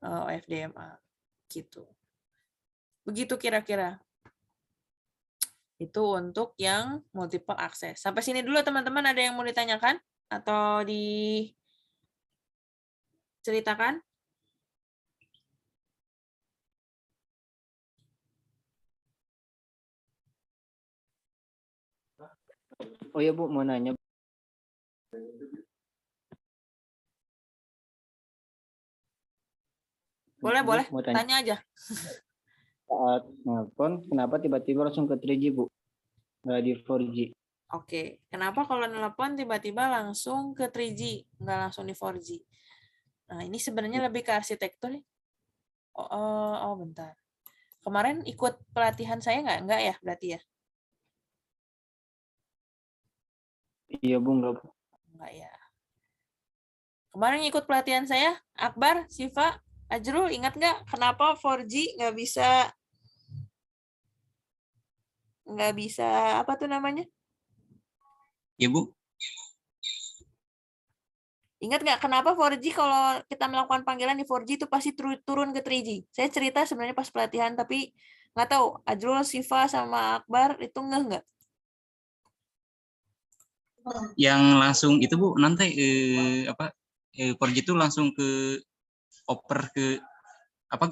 OFDMA. Gitu. Begitu kira-kira. Itu untuk yang multiple access. Sampai sini dulu teman-teman, ada yang mau ditanyakan atau diceritakan? Oh ya Bu, mau nanya. Boleh, Bu, boleh. mau tanya. Tanya aja. Saat nelpon, kenapa tiba-tiba langsung ke 3G Bu? Nggak di 4G. Oke, kenapa kalau nelpon tiba-tiba langsung ke 3G, nggak langsung di 4G? Nah, ini sebenarnya lebih ke arsitektur. Oh, bentar. Kemarin ikut pelatihan saya nggak? Nggak ya, berarti ya? Iya Bu, nggak Bu. Nggak ya. Kemarin ikut pelatihan saya, Akbar, Siva, Ajrul, ingat nggak kenapa 4G nggak bisa apa tuh namanya? Ya Bu, Ingat nggak kenapa 4G kalau kita melakukan panggilan di 4G itu pasti turun ke 3G? Saya cerita sebenarnya pas pelatihan, tapi nggak tahu, Ajrul, Siva, sama Akbar itu nggak? yang langsung itu Bu, nanti 4G itu langsung ke oper ke apa,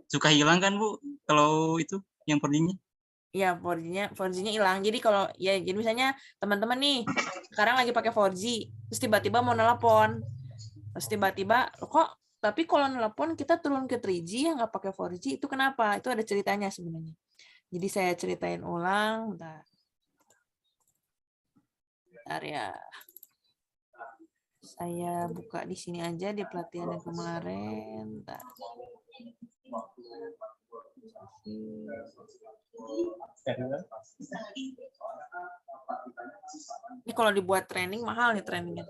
suka hilang kan Bu kalau itu yang 4G-nya? Iya, 4G-nya hilang. Jadi kalau ya jadi misalnya teman-teman nih sekarang lagi pakai 4G, terus tiba-tiba mau nelpon. Terus tiba-tiba kok tapi kalau nelpon kita turun ke 3G ya nggak pakai 4G, itu kenapa? Itu ada ceritanya sebenarnya. Jadi saya ceritain ulang, bentar. Bentar ya. Saya buka di sini aja di pelatihan yang kemarin. Bentar. Ini kalau dibuat training mahal nih trainingnya.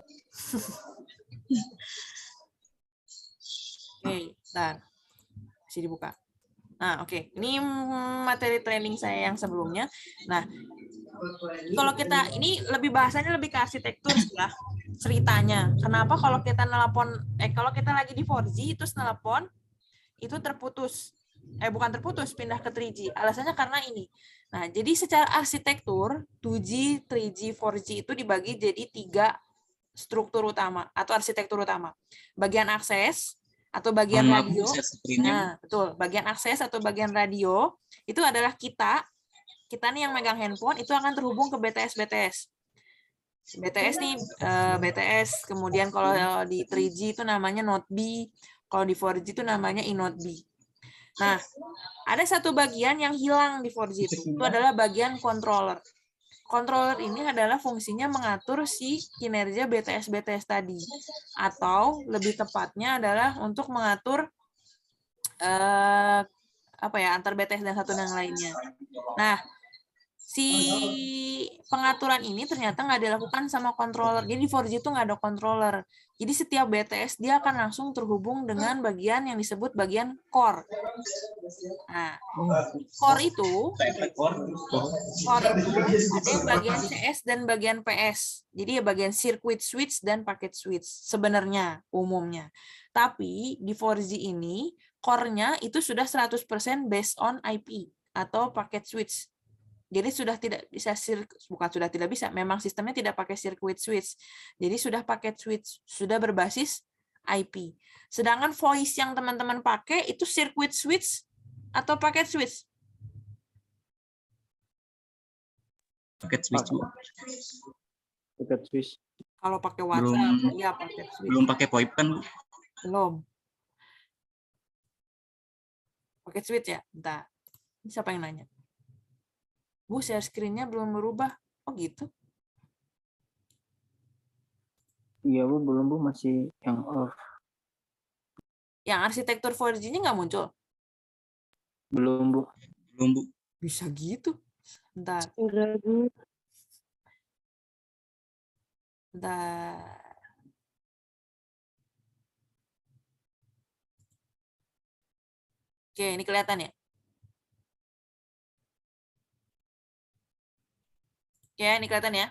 Oke, bentar. Masih dibuka. Nah, oke. Ini materi training saya yang sebelumnya. Nah, kalau kita ini bahasanya lebih ke arsitektur lah ceritanya. Kenapa kalau kita kalau kita lagi di 4G terus nelpon itu terputus. Bukan terputus, pindah ke 3G. Alasannya karena ini. Nah, jadi secara arsitektur 2G, 3G, 4G itu dibagi jadi 3 struktur utama atau arsitektur utama. Bagian akses atau bagian radio. Nah, betul. Bagian akses atau bagian radio itu adalah kita nih yang megang handphone itu akan terhubung ke BTS. BTS nih, BTS. Kemudian kalau di 3G itu namanya Node B. Kalau di 4G itu namanya eNode B. Nah, ada satu bagian yang hilang di 4G itu adalah bagian controller. Controller ini adalah fungsinya mengatur si kinerja BTS tadi, atau lebih tepatnya adalah untuk mengatur antar BTS dan satu dan lainnya. Nah, si pengaturan ini ternyata nggak dilakukan sama controller. Jadi di 4G itu nggak ada controller. Jadi setiap BTS dia akan langsung terhubung dengan bagian yang disebut bagian core. Nah, core itu ada yang bagian CS dan bagian PS. Jadi ya bagian circuit switch dan packet switch sebenarnya umumnya. Tapi di 4G ini core-nya itu sudah 100% based on IP atau packet switch. Jadi sudah tidak bisa memang sistemnya tidak pakai circuit switch. Jadi sudah packet switch, sudah berbasis IP. Sedangkan voice yang teman-teman pakai itu circuit switch atau paket switch? Paket switch Bu. Paket switch. Kalau pakai Belum WhatsApp, iya paket switch. belum pakai VoIP kan Bu? Belum. Paket switch ya? Bentar. Ini siapa yang nanya? Bu, share screen-nya belum berubah. Oh gitu? Iya Bu, belum Bu, masih yang off. Yang arsitektur 4G-nya nggak muncul? Belum Bu. Belum Bu. Bisa gitu? Bentar. Bentar. Oke, ini kelihatan ya? Oke, ini kelihatan ya?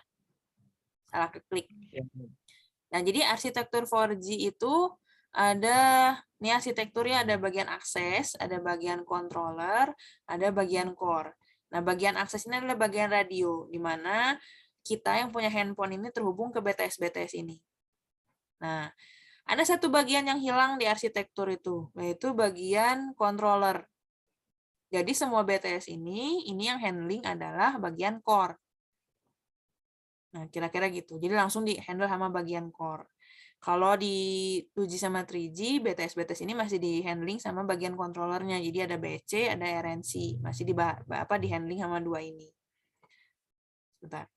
Salah klik. Nah, jadi arsitektur 4G itu ada, ini arsitekturnya ada bagian akses, ada bagian controller, ada bagian core. Nah, bagian akses ini adalah bagian radio, di mana kita yang punya handphone ini terhubung ke BTS-BTS ini. Nah, ada satu bagian yang hilang di arsitektur itu, yaitu bagian controller. Jadi semua BTS ini yang handling adalah bagian core. Nah, kira-kira gitu. Jadi langsung di-handle sama bagian core. Kalau di 2G sama 3G, BTS ini masih di-handling sama bagian controllernya. Jadi ada BC, ada RNC. Masih di-handling sama dua ini. Sebentar.